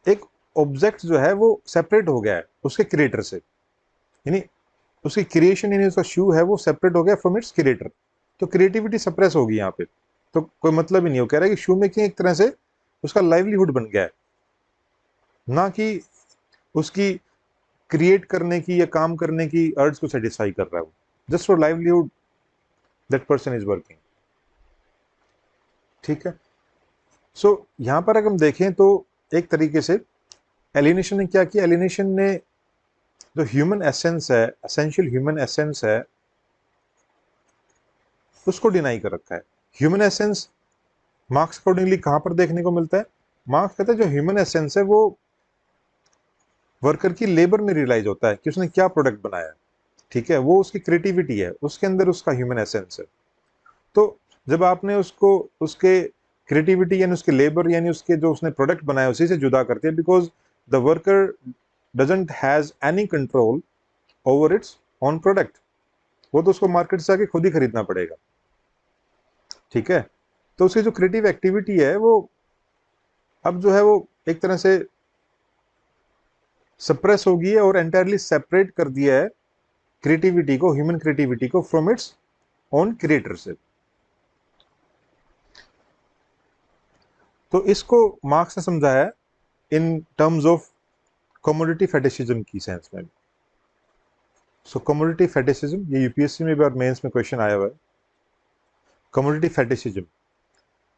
एक ऑब्जेक्ट जो है वो सेपरेट हो गया है उसके क्रिएटर से, यानी उसकी क्रिएशन, यानी उसका शू है वो सेपरेट हो गया फ्रॉम इट्स क्रिएटर। तो क्रिएटिविटी सप्रेस होगी यहाँ पे, तो कोई मतलब ही नहीं। वो कह रहा है कि शू मेकिंग एक तरह से उसका लाइवलीहुड बन गया है, ना कि उसकी क्रिएट करने की या काम करने की अर्ज को सेटिस्फाई कर रहा है वो, just for livelihood that person is working. ठीक है, सो यहां पर अगर हम देखें तो एक तरीके से एलिनेशन ने क्या किया? एलिनेशन ने जो ह्यूमन एसेंस है, एसेंशियल ह्यूमन एसेंस है, उसको डिनाई कर रखा है। ह्यूमन एसेंस मार्क्स अकॉर्डिंगली कहां पर देखने को मिलता है? मार्क्स कहता है जो ह्यूमन एसेंस है वो वर्कर की लेबर में रियलाइज होता है कि उसने क्या प्रोडक्ट बनाया है। ठीक है, वो उसकी क्रिएटिविटी है, उसके अंदर उसका ह्यूमन एसेंस है। तो जब आपने उसको, उसके क्रिएटिविटी यानी उसके लेबर यानी उसके जो उसने प्रोडक्ट बनाया उसी से जुदा करते हैं, because the worker doesn't has any control over it's on product, वो तो उसको मार्केट से आके खुद ही खरीदना पड़ेगा। ठीक है, तो उसकी जो क्रिएटिव एक्टिविटी है वो अब जो है वो एक तरह से सप्रेस हो गई है और एंटायरली सेपरेट कर दिया है क्रिएटिविटी को, ह्यूमन क्रिएटिविटी को फ्रॉम इट्स ओन क्रिएटर से। तो इसको मार्क्स ने समझाया in terms of commodity fetishism की सेंस में। सो कमोडिटी फेटिशिज्म, ये यूपीएससी में भी और मेंस में क्वेश्चन आया हुआ है, कमोडिटी फेटिशिज्म।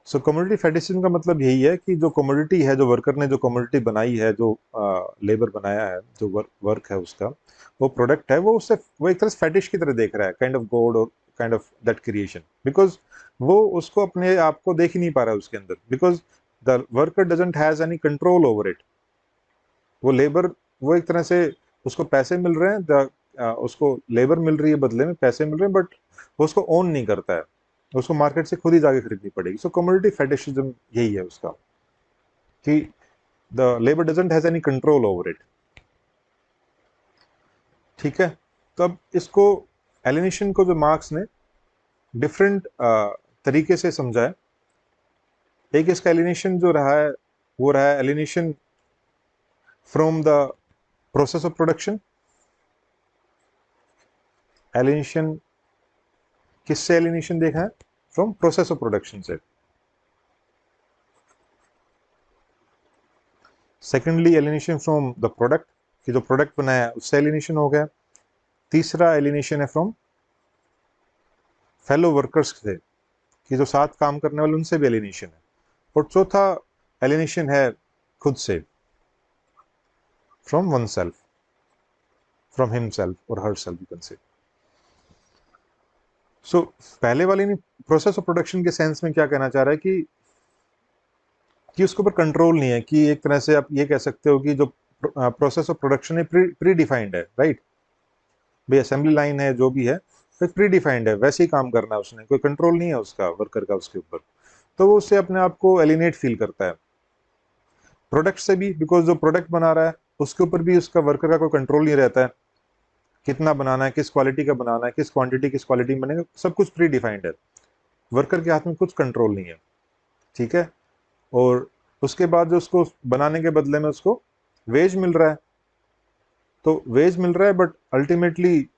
सो कमोडिटी फेटिशिज्म का मतलब यही है कि जो कमोडिटी है, जो वर्कर ने जो कमोडिटी बनाई है, जो लेबर बनाया है, जो वर्क है उसका, वो प्रोडक्ट है, वो उससे वो एक तरह से फेटिश की तरह देख रहा है, काइंड ऑफ गॉड और kind of that creation, because वो उसको अपने आप को देख ही नहीं पा रहा है उसके अंदर, because the worker doesn't has any control over it. वो लेबर, वो एक तरह से उसको पैसे मिल रहे हैं, उसको लेबर मिल रही है, बदले में पैसे मिल रहे हैं, बट वो उसको ओन नहीं करता है, उसको मार्केट से खुद ही जाके खरीदनी पड़ेगी। सो कमोडिटी फेटिशिज्म यही है उसका, कि the labour doesn't has any control over it. ठीक है, तो अब इसको एलिनेशन को जो मार्क्स ने डिफरेंट तरीके से समझा है। एक इसका एलिनेशन जो रहा है वो रहा है alienation from the process of production. Alienation किससे एलिनेशन देखा है? फ्रॉम प्रोसेस ऑफ प्रोडक्शन से। Secondly alienation from the product, कि जो प्रोडक्ट बनाया है उससे एलिनेशन हो गया। तीसरा एलिनेशन है फ्रॉम फेलो वर्कर्स से, कि जो साथ काम करने वाले उनसे भी एलिनेशन है। और चौथा एलिनेशन है खुद से, from one self, from himself और her self, you can say. सो पहले वाले ने प्रोसेस ऑफ प्रोडक्शन के सेंस में क्या कहना चाह रहा है कि उसके ऊपर कंट्रोल नहीं है, कि एक तरह से आप ये कह सकते हो कि जो प्रोसेस ऑफ प्रोडक्शन है प्री डिफाइंड है, राइट? भाई असेंबली लाइन है, जो भी है, तो प्री डिफाइंड है, वैसे ही काम करना है उसने, कोई कंट्रोल नहीं है उसका वर्कर का उसके ऊपर। तो वो उससे अपने आप को एलिनेट फील करता है। प्रोडक्ट से भी, बिकॉज जो प्रोडक्ट बना रहा है उसके ऊपर भी उसका वर्कर का कोई कंट्रोल नहीं रहता है, कितना बनाना है, किस क्वालिटी का बनाना है, किस क्वांटिटी किस क्वालिटी में बनेगा, सब कुछ प्री डिफाइंड है, वर्कर के हाथ में कुछ कंट्रोल नहीं है। ठीक है, और उसके बाद जो उसको बनाने के बदले में उसको वेज मिल रहा है, तो वेज मिल रहा है, बट अल्टीमेटली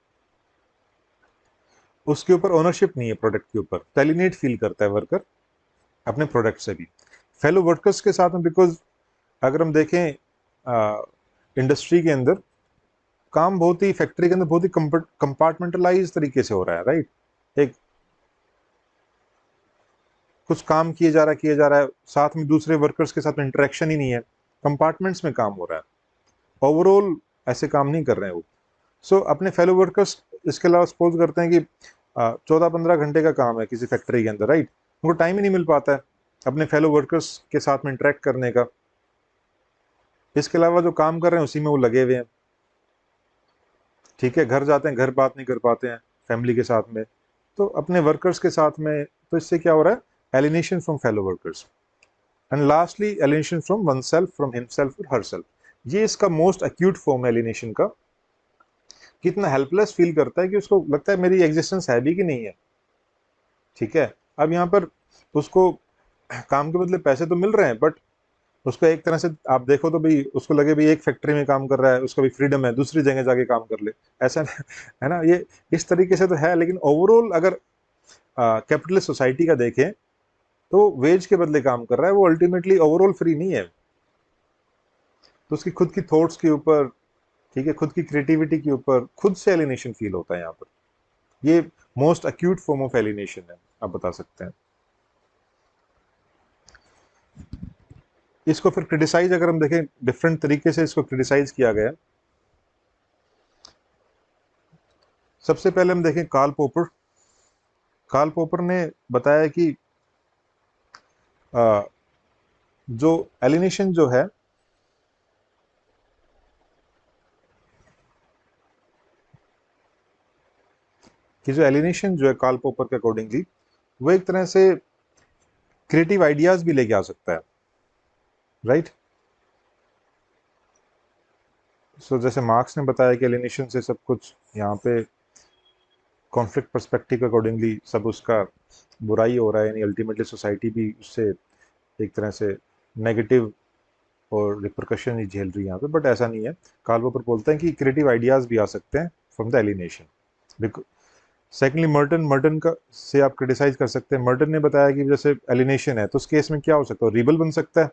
उसके ऊपर ओनरशिप नहीं है प्रोडक्ट के ऊपर, तो एलिनेट फील करता है वर्कर अपने प्रोडक्ट से भी। फेलो वर्कर्स के साथ में, बिकॉज अगर हम देखें इंडस्ट्री के अंदर काम बहुत ही, फैक्ट्री के अंदर बहुत ही कंपार्टमेंटलाइज तरीके से हो रहा है, राइट? एक कुछ काम किए जा रहा है, साथ में दूसरे वर्कर्स के साथ में इंटरेक्शन ही नहीं है, कंपार्टमेंट्स में काम हो रहा है, ओवरऑल ऐसे काम नहीं कर रहे हैं वो। सो अपने फेलो वर्कर्स, इसके अलावा सपोज करते हैं कि 14-15 घंटे का काम है किसी फैक्ट्री के अंदर, राइट? उनको टाइम ही नहीं मिल पाता है अपने फेलो वर्कर्स के साथ में इंटरेक्ट करने का। इसके अलावा जो काम कर रहे हैं उसी में वो लगे हुए हैं। ठीक है, घर जाते हैं, घर बात नहीं कर पाते हैं फैमिली के साथ में, तो अपने वर्कर्स के साथ में, तो इससे क्या हो रहा है? Alienation from fellow workers. And lastly alienation from one self, from himself और हर सेल्फ। ये इसका मोस्ट एक्यूट फॉर्म है एलिनेशन का। कितना हेल्पलेस फील करता है कि उसको लगता है मेरी एग्जिस्टेंस है भी कि नहीं है। ठीक है, अब यहाँ पर उसको काम के बदले पैसे तो मिल रहे हैं, बट उसको एक तरह से आप देखो तो भाई उसको लगे भाई एक फैक्ट्री में काम कर रहा है, उसका भी फ्रीडम है, दूसरी जगह जाके काम कर ले, ऐसा है ना? ये इस तरीके से तो है, लेकिन ओवरऑल अगर कैपिटलिस्ट सोसाइटी का देखें तो वेज के बदले काम कर रहा है, वो अल्टीमेटली ओवरऑल फ्री नहीं है। तो उसकी खुद की थॉट्स के ऊपर, ठीक है, खुद की क्रिएटिविटी के ऊपर खुद से एलिनेशन फील होता है यहाँ पर। ये most acute form of alienation है, आप बता सकते हैं। इसको फिर क्रिटिसाइज अगर हम देखें, डिफरेंट तरीके से इसको क्रिटिसाइज किया गया। सबसे पहले हम देखें कार्ल पॉपर। कार्ल पॉपर ने बताया कि अ, जो एलिनेशन जो है, कि जो एलिनेशन जो है कार्ल पॉपर के अकॉर्डिंगली, वो एक तरह से क्रिएटिव आइडियाज भी लेके आ सकता है, राइट? सो जैसे मार्क्स ने बताया कि एलिनेशन से सब कुछ यहाँ पे कॉन्फ्लिक्ट पर्सपेक्टिव के अकॉर्डिंगली सब उसका बुराई हो रहा है, यानी अल्टीमेटली सोसाइटी भी उससे एक तरह से नेगेटिव और रिपरकशन ही झेल रही है यहाँ पे, बट ऐसा नहीं है। कार्ल पॉपर बोलते हैं कि क्रिएटिव आइडियाज भी आ सकते हैं from the alienation. Secondly Merton का से आप क्रिटिसाइज कर सकते हैं। मर्टन ने बताया कि जैसे एलिनेशन है तो उस केस में क्या हो सकता है, रिबल बन सकता है,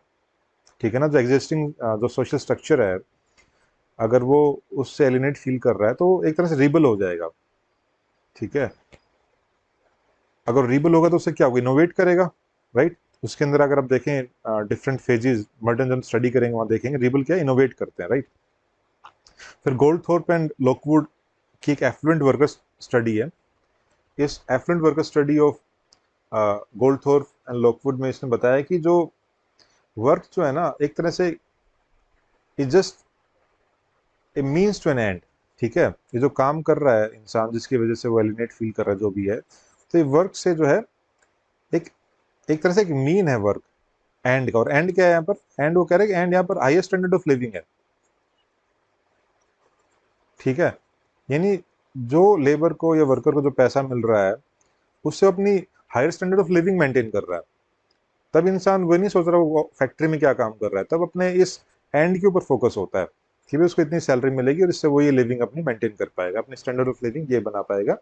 ठीक है ना। जो एग्जिस्टिंग जो सोशल स्ट्रक्चर है, अगर वो उससे एलिनेट फील कर रहा है तो एक तरह से रिबल हो जाएगा, ठीक है। अगर रिबल होगा तो उससे क्या होगा, इनोवेट करेगा, राइट। उसके अंदर अगर आप देखें डिफरेंट फेजेस, मर्टन जब स्टडी करेंगे वहां देखेंगे रिबल क्या इनोवेट करते हैं, राइट। फिर गोल्डथोर्प एंड लॉकवुड की एक एफ्लुएंट वर्कर स्टडी है। इस affluent worker study of Goldthorpe and Lockwood में इसने बताया कि जो वर्क जो है ना, एक तरह से is just a means to an end, ठीक है। ये जो काम कर रहा है इंसान जिसकी वजह से वो एलिनेट फील कर रहा है जो भी है, तो ये वर्क से जो है एक एक तरह से एक मीन है वर्क एंड का। और एंड क्या है यहाँ पर, एंड वो कह रहे हैं कि एंड यहाँ पर हाईएस्ट स्टैंडर्ड ऑफ लिविंग है, ठीक है। यानी जो लेबर को या वर्कर को जो पैसा मिल रहा है उससे अपनी higher standard of living maintain कर रहा है। तब इंसान वो नहीं सोच रहा वो फैक्ट्री में क्या काम कर रहा है, तब अपने इस एंड के ऊपर फोकस होता है कि भाई उसको इतनी सैलरी मिलेगी और इससे वो ये लिविंग अपनी मेंटेन कर पाएगा, अपनी स्टैंडर्ड ऑफ लिविंग ये बना पाएगा।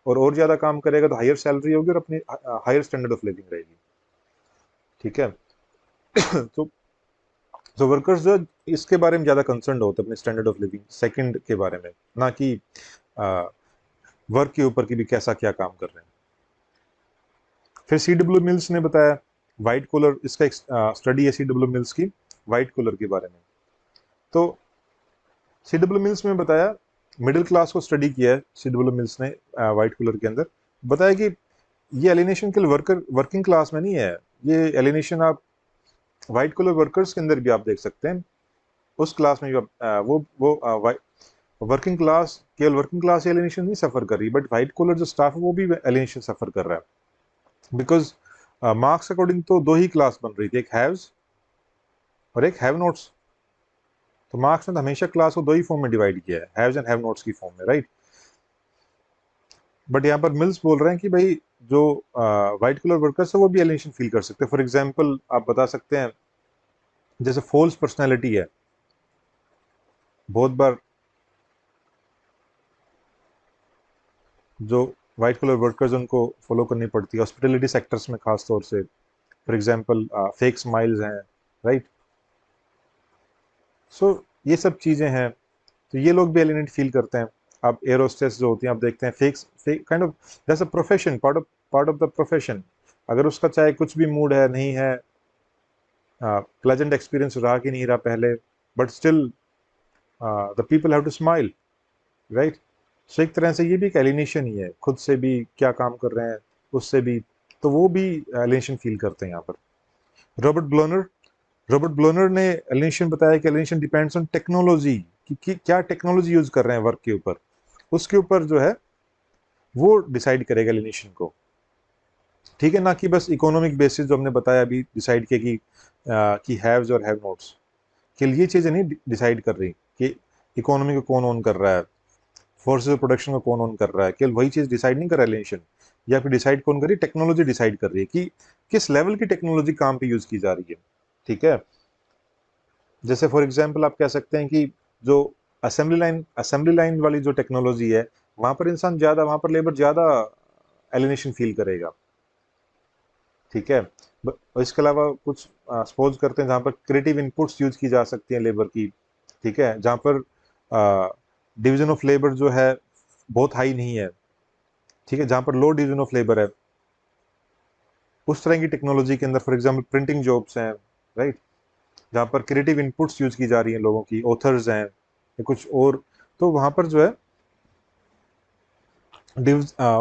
और ज्यादा काम करेगा तो हायर सैलरी होगी और अपनी हायर स्टैंडर्ड ऑफ लिविंग रहेगी, ठीक है। तो वर्कर्स जो इसके बारे में ज्यादा कंसर्न होते हैं, अपने स्टैंडर्ड ऑफ लिविंग सेकंड के बारे में, ना कि वर्क के ऊपर की भी कैसा क्या काम कर रहे हैं। फिर CW मिल्स ने बताया वाइट कॉलर, इसका एक स्टडी है CW मिल्स की वाइट कॉलर के बारे में। तो CW मिल्स में बताया, मिडिल क्लास को स्टडी किया है CW मिल्स ने वाइट कॉलर के अंदर, बताया कि ये एलिनेशन केवल वर्किंग क्लास में नहीं है, ये एलिनेशन आप व्हाइट कॉलर वर्कर्स के अंदर भी आप देख सकते हैं। उस क्लास में भी वो वर्किंग क्लास, केवल वर्किंग क्लास एलिनेशन नहीं सफर कर रही, बट व्हाइट कॉलर जो स्टाफ है वो भी एलिनेशन सफर कर रहा है। बिकॉज मार्क्स अकॉर्डिंग तो दो ही क्लास बन रही थी, एक हैव्स और एक हैव नोट्स। तो मार्क्स ने तो हमेशा क्लास को दो ही फॉर्म में डिवाइड किया है, हैव्स एंड हैव नोट्स की फॉर्म में, राइट। बट यहाँ पर मिल्स बोल रहे हैं कि भाई जो व्हाइट कॉलर वर्कर्स है वो भी एलिनेशन फील कर सकते हैं। फॉर एग्जाम्पल आप बता सकते हैं जैसे फॉल्स पर्सनैलिटी है, बहुत बार जो व्हाइट कॉलर वर्कर्स उनको फॉलो करनी पड़ती है हॉस्पिटलिटी सेक्टर्स में खास तौर से। फॉर एग्जांपल फेक स्माइल्स हैं, राइट। सो ये सब चीज़ें हैं, तो ये लोग भी एलिनेट फील करते हैं। आप एयर होस्टेस जो होती हैं आप देखते हैं fake fake kind of that's a profession, part of the profession. अगर उसका चाहे कुछ भी मूड है नहीं है, प्लेजेंट एक्सपीरियंस रहा कि नहीं रहा पहले, but still the people have to smile, right. So एक तरह से ये भी एक एलिनेशन ही है, खुद से भी क्या काम कर रहे हैं उससे भी, तो वो भी एलिनेशन फील करते हैं यहाँ पर। रॉबर्ट ब्लोनर ने एलिनेशन बताया कि एलिनेशन डिपेंड्स ऑन टेक्नोलॉजी, कि क्या टेक्नोलॉजी यूज कर रहे हैं वर्क के ऊपर, उसके ऊपर जो है वो डिसाइड करेगा एलिनेशन को, ठीक है। ना कि बस इकोनॉमिक बेसिस जो हमने बताया अभी डिसाइड किया कि हैव्स और हैव नोट्स के लिए चीज़ें नहीं डिसाइड कर रही कि इकोनॉमी को कौन ओन कर रहा है, फोर्सेज ऑफ प्रोडक्शन को कौन ऑन कर रहा है, केवल वही चीज डिसाइड नहीं कर रहा है एलिनेशन। या फिर डिसाइड कौन कर रही है, टेक्नोलॉजी डिसाइड कर रही है कि किस लेवल की टेक्नोलॉजी काम पे यूज की जा रही है, ठीक है। जैसे फॉर एग्जांपल आप कह सकते हैं कि जो असेंबली लाइन वाली जो टेक्नोलॉजी है, वहां पर इंसान ज्यादा, वहां पर लेबर ज्यादा एलिनेशन फील करेगा, ठीक है। और इसके अलावा कुछ सपोज करते हैं जहां पर क्रिएटिव इनपुट्स यूज की जा सकती हैं लेबर की, ठीक है, जहां पर डिवीजन ऑफ लेबर जो है बहुत हाई नहीं है, ठीक है, जहां पर लो डिवीजन ऑफ लेबर है, उस तरह की टेक्नोलॉजी के अंदर फॉर एग्जांपल प्रिंटिंग जॉब्स हैं, राइट, जहां पर क्रिएटिव इनपुट्स यूज की जा रही हैं लोगों की, ऑथर्स हैं या कुछ और, तो वहां पर जो है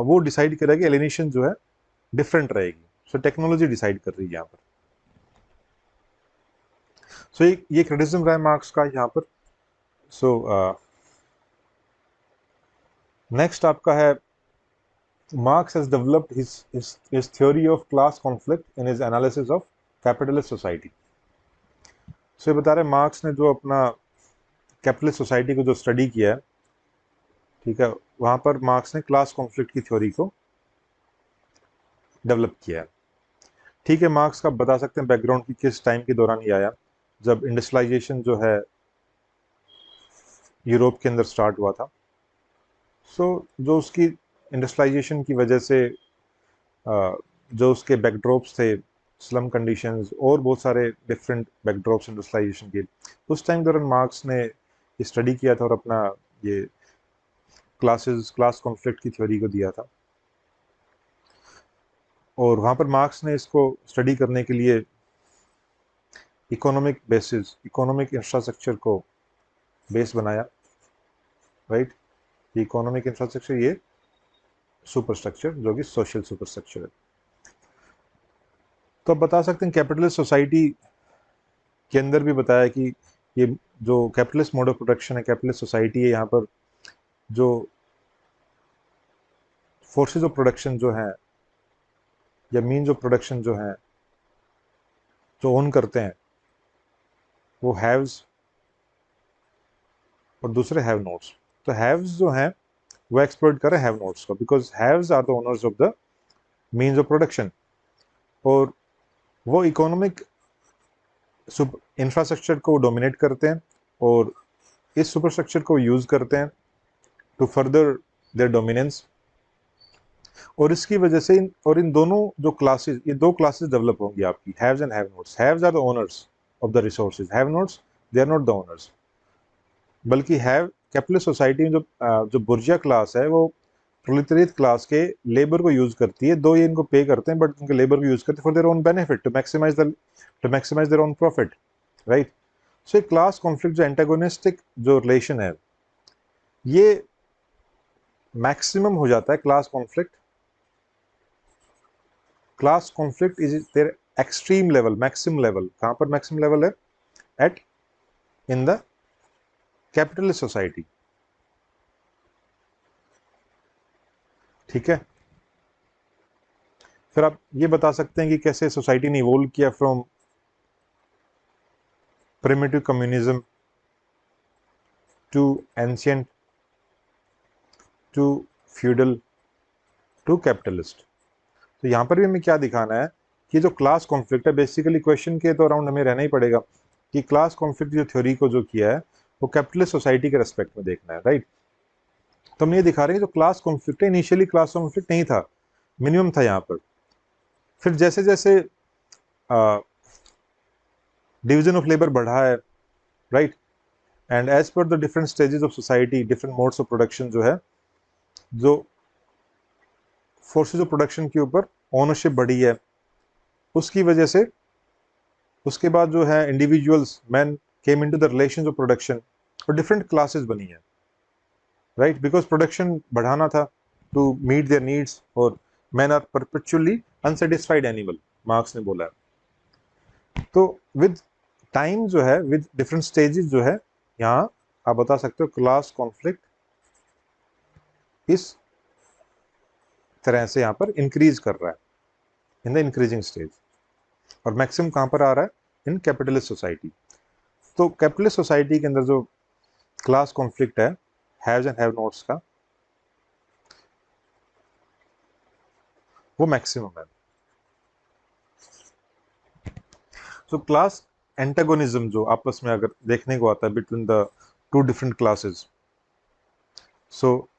वो डिसाइड करेगा कि एलिनेशन जो है डिफरेंट रहेगी। सो टेक्नोलॉजी डिसाइड कर रही है यहाँ पर। सो ये क्रिटिसिज्म रहा है मार्क्स का यहाँ पर। सो नेक्स्ट आपका है, Marx has developed his theory of class conflict in his analysis of capitalist society। सो ये बता रहे मार्क्स ने जो अपना कैपिटलिस्ट सोसाइटी को जो स्टडी किया है, ठीक है, वहां पर मार्क्स ने क्लास कॉन्फ्लिक्ट की थ्योरी को डेवलप किया है, ठीक है। मार्क्स का बता सकते हैं बैकग्राउंड की किस टाइम के दौरान ये आया, जब इंडस्ट्रियलाइजेशन जो है यूरोप के अंदर स्टार्ट हुआ था, सो जो उसकी इंडस्ट्रियलाइजेशन की वजह से जो उसके बैकड्रॉप्स थे, स्लम कंडीशंस और बहुत सारे डिफरेंट बैकड्रॉप्स इंडस्ट्रियलाइजेशन के, उस टाइम दौरान मार्क्स ने स्टडी किया था और अपना ये क्लास कॉन्फ्लिक्ट की थ्योरी को दिया था। और वहाँ पर मार्क्स ने इसको स्टडी करने के लिए इकोनॉमिक बेसिस, इकोनॉमिक इंफ्रास्ट्रक्चर को बेस बनाया, राइट। इकोनॉमिक इंफ्रास्ट्रक्चर, ये सुपर स्ट्रक्चर जो कि सोशल सुपर स्ट्रक्चर है। तो अब बता सकते हैं कैपिटलिस्ट सोसाइटी के अंदर भी बताया कि ये जो कैपिटलिस्ट मोड ऑफ प्रोडक्शन है, कैपिटलिस्ट सोसाइटी है, यहाँ पर जो फोर्सेज ऑफ प्रोडक्शन जो हैं या मीन्स ऑफ प्रोडक्शन जो हैं जो ओन करते हैं, वो हैव्स और दूसरे हैव नोट्स। तो हैव्स जो हैं वो एक्सप्लॉइट कर रहे हैं हैव नोट्स को, because haves are the owners of the means of production. और वो इकोनॉमिक इंफ्रास्ट्रक्चर को डोमिनेट करते हैं और इस सुपर स्ट्रक्चर को यूज करते हैं टू फर्दर देयर डोमिनेंस। और इसकी वजह से इन दोनों जो क्लासेस, ये दो क्लासेस डेवलप होंगी आपकी, haves and have nots. Haves are the owners of the resources, have nots they are not the owners. बल्कि हैव कैपिटलिस्ट सोसाइटी में जो बुर्जिया क्लास है वो प्रोलेटेरिएट क्लास के लेबर को यूज करती है, दो ये इनको पे करते हैं बट उनके लेबर को यूज करते हैं for their own benefit, to maximize their own profit, right. So एक क्लास कॉन्फ्लिक्ट जो एंटागोनिस्टिक जो रिलेशन है, ये मैक्सिमम हो जाता है class conflict. Class conflict is their extreme level, maximum level. कहां पर मैक्सिमम लेवल है? At in the capitalist society, ठीक है। फिर आप ये बता सकते हैं कि कैसे सोसाइटी ने इवोल्व किया from primitive communism to ancient to feudal to capitalist. तो यहाँ पर भी हमें क्या दिखाना है कि जो क्लास कॉन्फ्लिक्ट है, बेसिकली क्वेश्चन के तो अराउंड हमें रहना ही पड़ेगा कि क्लास कॉन्फ्लिक्ट जो थ्योरी को जो किया है वो कैपिटलिस्ट सोसाइटी के रेस्पेक्ट में देखना है, राइट। तो हम ये दिखा रहे हैं कि जो क्लास कॉन्फ्लिक्ट है, इनिशियली क्लास कॉन्फ्लिक्ट नहीं था, मिनिमम था यहाँ पर। फिर जैसे जैसे डिवीजन ऑफ लेबर बढ़ा है, right, and as per the different stages of society, different modes of production जो है, जो फोर्सेज ऑफ प्रोडक्शन के ऊपर ओनरशिप बढ़ी है, उसकी वजह से उसके बाद जो है individuals, man came into the relations of production और डिफरेंट क्लासेस बनी है, राइट, बिकॉज प्रोडक्शन बढ़ाना था टू मीट देयर नीड्स, और man are perpetually unsatisfied animal, Marx ने बोला है। तो विद टाइम जो है, विद डिफरेंट स्टेजेस जो है, यहाँ आप बता सकते हो क्लास कॉन्फ्लिक्ट इस तरह से यहाँ पर इंक्रीज कर रहा है इन द इंक्रीजिंग स्टेज। और मैक्सिमम कहाँ पर आ रहा है? इन कैपिटलिस्ट सोसाइटी। तो कैपिटलिस्ट सोसाइटी के अंदर जो क्लास कॉन्फ्लिक्ट है हैव्स एंड हैव नॉट्स का, वो मैक्सिमम है। सो क्लास एंटागोनिज्म जो आपस में अगर देखने को आता है between the two different classes, so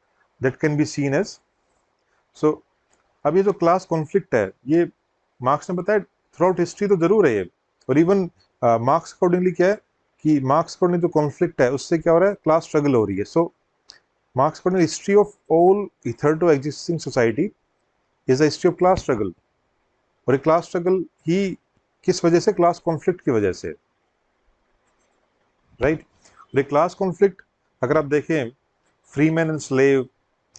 that can be seen as, so अब ये जो क्लास कॉन्फ्लिक्ट है, ये मार्क्स ने बताया थ्रू आउट हिस्ट्री तो जरूर है ये, और इवन मार्क्स अकॉर्डिंगली क्या है कि मार्क्स अकॉर्डिंग जो कॉन्फ्लिक्ट है उससे क्या हो रहा है? क्लास स्ट्रगल हो रही है। So Marx according history of all hitherto existing society is the history of class struggle. और ये क्लास स्ट्रगल ही किस वजह से? क्लास कॉन्फ्लिक्ट की वजह से, राइट। और ये क्लास कॉन्फ्लिक्ट अगर आप देखें, free man and slave,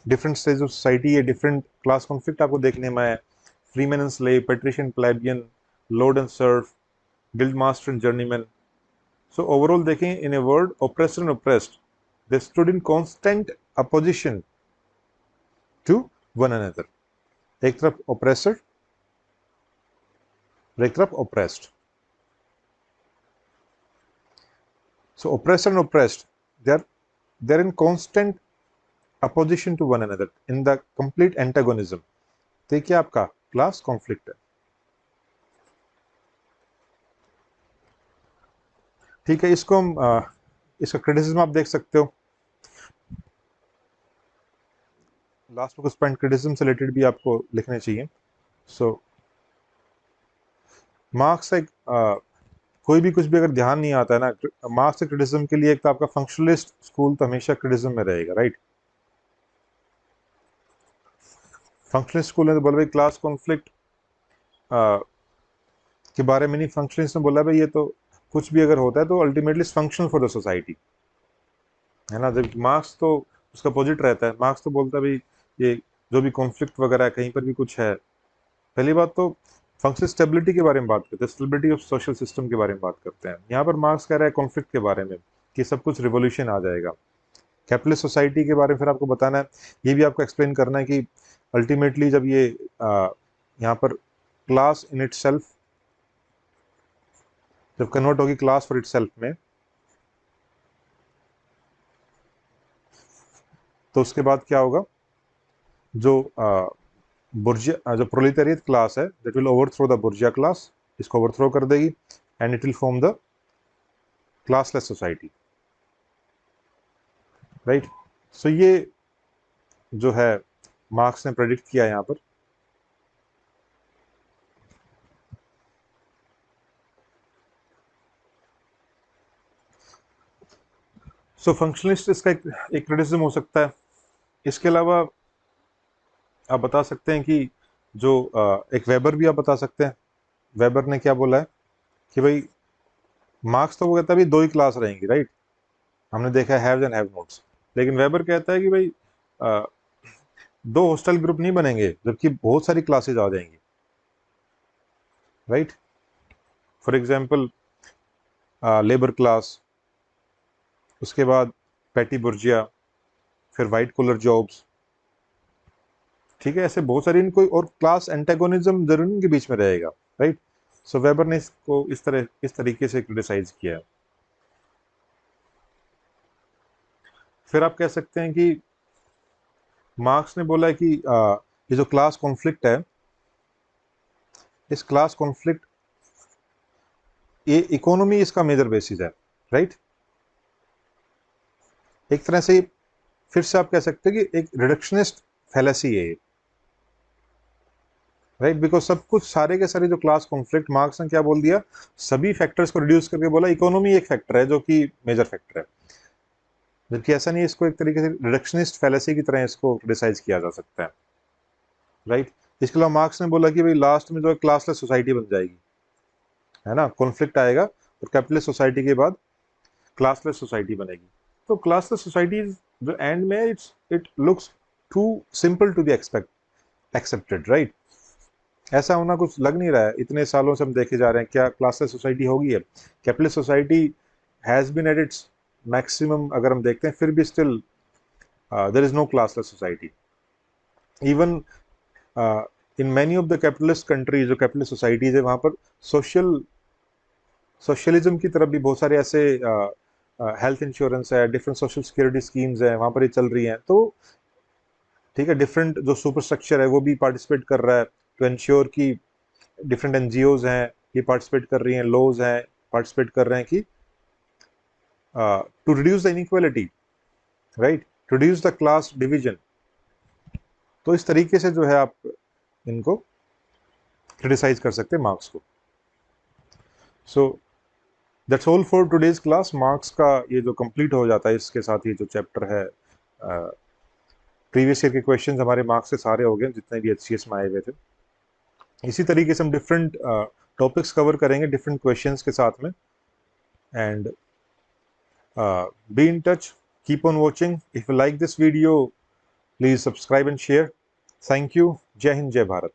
different stage of society, ये डिफरेंट क्लास कॉन्फ्लिक्ट आपको देखने में है। Free man and slave, patrician, plebeian, lord and serf, guild master and journeyman. So overall देखें, in a word oppressor and oppressed, they stood in constant opposition to one another. एक तरफ oppressor और एक तरफ oppressed. So oppressor and oppressed, they're in constant opposition to one another, in the complete antagonism। तो ये क्या आपका class conflict है, ठीक है। इसको हम इसका क्रिटिसिज्म आप देख सकते हो। लास्ट में कुछ पॉइंट क्रिटिसिज्म से रिलेटेड भी आपको लिखने चाहिए। सो मार्क्स एक कोई भी कुछ भी अगर ध्यान नहीं आता है ना, मार्क्स से क्रिटिसिज्म के लिए एक तो आपका फंक्शनलिस्ट स्कूल तो हमेशा क्रिटिसिज्म में रहेगा, राइट। फंक्शनलिस्ट स्कूल ने तो बोला भाई क्लास कॉन्फ्लिक्ट के बारे में नहीं, फंक्शनलिस्ट ने बोला भाई ये तो कुछ भी अगर होता है तो ultimately functional for the society, है ना। जब मार्क्स तो उसका अपोजिट रहता है, मार्क्स तो बोलता है भाई ये जो भी कॉन्फ्लिक्ट वगैरह है कहीं पर भी कुछ है, पहली बात तो फंक्शनल स्टेबिलिटी के बारे में बात करते हैं, स्टेबिलिटी ऑफ सोशल सिस्टम के बारे में बात करते हैं। यहाँ पर मार्क्स कह रहा है कॉन्फ्लिक्ट के बारे में कि सब कुछ रिवोल्यूशन आ जाएगा। कैपिटलिस्ट सोसाइटी के बारे में फिर आपको बताना है, ये भी आपको एक्सप्लेन करना है कि अल्टीमेटली जब ये यहाँ पर क्लास इन इट सेल्फ जब कन्वर्ट होगी क्लास फॉर इट सेल्फ में, तो उसके बाद क्या होगा, जो बुर्जिया जो प्रोलेटेरिएट क्लास है that will overthrow the bourgeois class, इसको ओवरथ्रो कर देगी and it will form the classless society, right. So ये जो है मार्क्स ने प्रेडिक्ट किया यहाँ पर। सो फंक्शनलिस्ट इसका एक क्रिटिसिज्म हो सकता है। इसके अलावा आप बता सकते हैं कि जो एक वेबर भी आप बता सकते हैं। वेबर ने क्या बोला है कि भाई मार्क्स तो वो कहता है भाई दो ही क्लास रहेंगी, राइट, हमने देखा है हैव्स एंड हैव नोट्स, लेकिन वेबर कहता है कि भाई दो हॉस्टल ग्रुप नहीं बनेंगे जबकि बहुत सारी क्लासेज आ जाएंगी, right. For example labour class, उसके बाद पैटी बुर्जिया, फिर वाइट कॉलर जॉब्स, ठीक है, ऐसे बहुत सारी इनको और क्लास एंटेगोनिज्म जरूर इनके बीच में रहेगा, राइट। सो वेबर ने इसको इस तरीके से क्रिटिसाइज किया है। फिर आप कह सकते हैं कि मार्क्स ने बोला है कि ये जो क्लास कॉन्फ्लिक्ट है, इस क्लास कॉन्फ्लिक्ट ये इकोनॉमी इसका मेजर बेसिस है, राइट। एक तरह से फिर से आप कह सकते हैं कि एक रिडक्शनिस्ट फैलेसी है, राइट, बिकॉज सब कुछ सारे के सारे जो क्लास कॉन्फ्लिक्ट, मार्क्स ने क्या बोल दिया, सभी फैक्टर्स को रिड्यूस करके बोला इकोनॉमी एक फैक्टर है जो कि मेजर फैक्टर है, जबकि ऐसा नहीं है। इसको एक तरीके से रिडक्शनिस्ट फैलेसी की तरह इसको क्रिटिसाइज किया जा सकता है, राइट। इसके अलावा मार्क्स ने बोला कि भाई लास्ट में जो है क्लासलेस सोसाइटी बन जाएगी, है ना, कॉन्फ्लिक्ट आएगा और कैपिटलिस्ट सोसाइटी के बाद क्लासलेस सोसाइटी बनेगी। तो क्लासलेस सोसाइटी जो एंड में it looks too simple to be accepted, right. ऐसा होना कुछ लग नहीं रहा है, इतने सालों से हम देखे जा रहे हैं, क्या क्लासलेस सोसाइटी होगी है। Capitalist society has been at its maximum, अगर हम देखते हैं फिर भी still there is no classless society. Even in many of the capitalist countries, जो कैपिटलिस्ट सोसाइटीज है, वहां पर सोशलिज्म की तरफ भी बहुत सारे ऐसे हेल्थ इंश्योरेंस है, डिफरेंट सोशल सिक्योरिटी स्कीम्स है वहां पर ही चल रही हैं, तो ठीक है, डिफरेंट जो सुपर स्ट्रक्चर है वो भी पार्टिसिपेट कर रहा है टू इंश्योर कि डिफरेंट एनजीओज हैं ये पार्टिसिपेट कर रही हैं, लॉज हैं पार्टिसिपेट कर रहे हैं कि to reduce the inequality, right, to reduce the class division. तो इस तरीके से जो है आप इनको क्रिटिसाइज कर सकते हैं मार्क्स को। So that's all for today's class. Marks का ये जो कंप्लीट हो जाता है, इसके साथ ये जो चैप्टर है, प्रीवियस ईयर के क्वेश्चंस हमारे मार्क्स से सारे हो गए जितने भी एचसीएस में आए हुए थे। इसी तरीके से हम डिफरेंट टॉपिक्स कवर करेंगे डिफरेंट क्वेश्चंस के साथ में। And be in touch, keep on watching. If you like this video, please subscribe and share. Thank you. जय हिंद, जय भारत।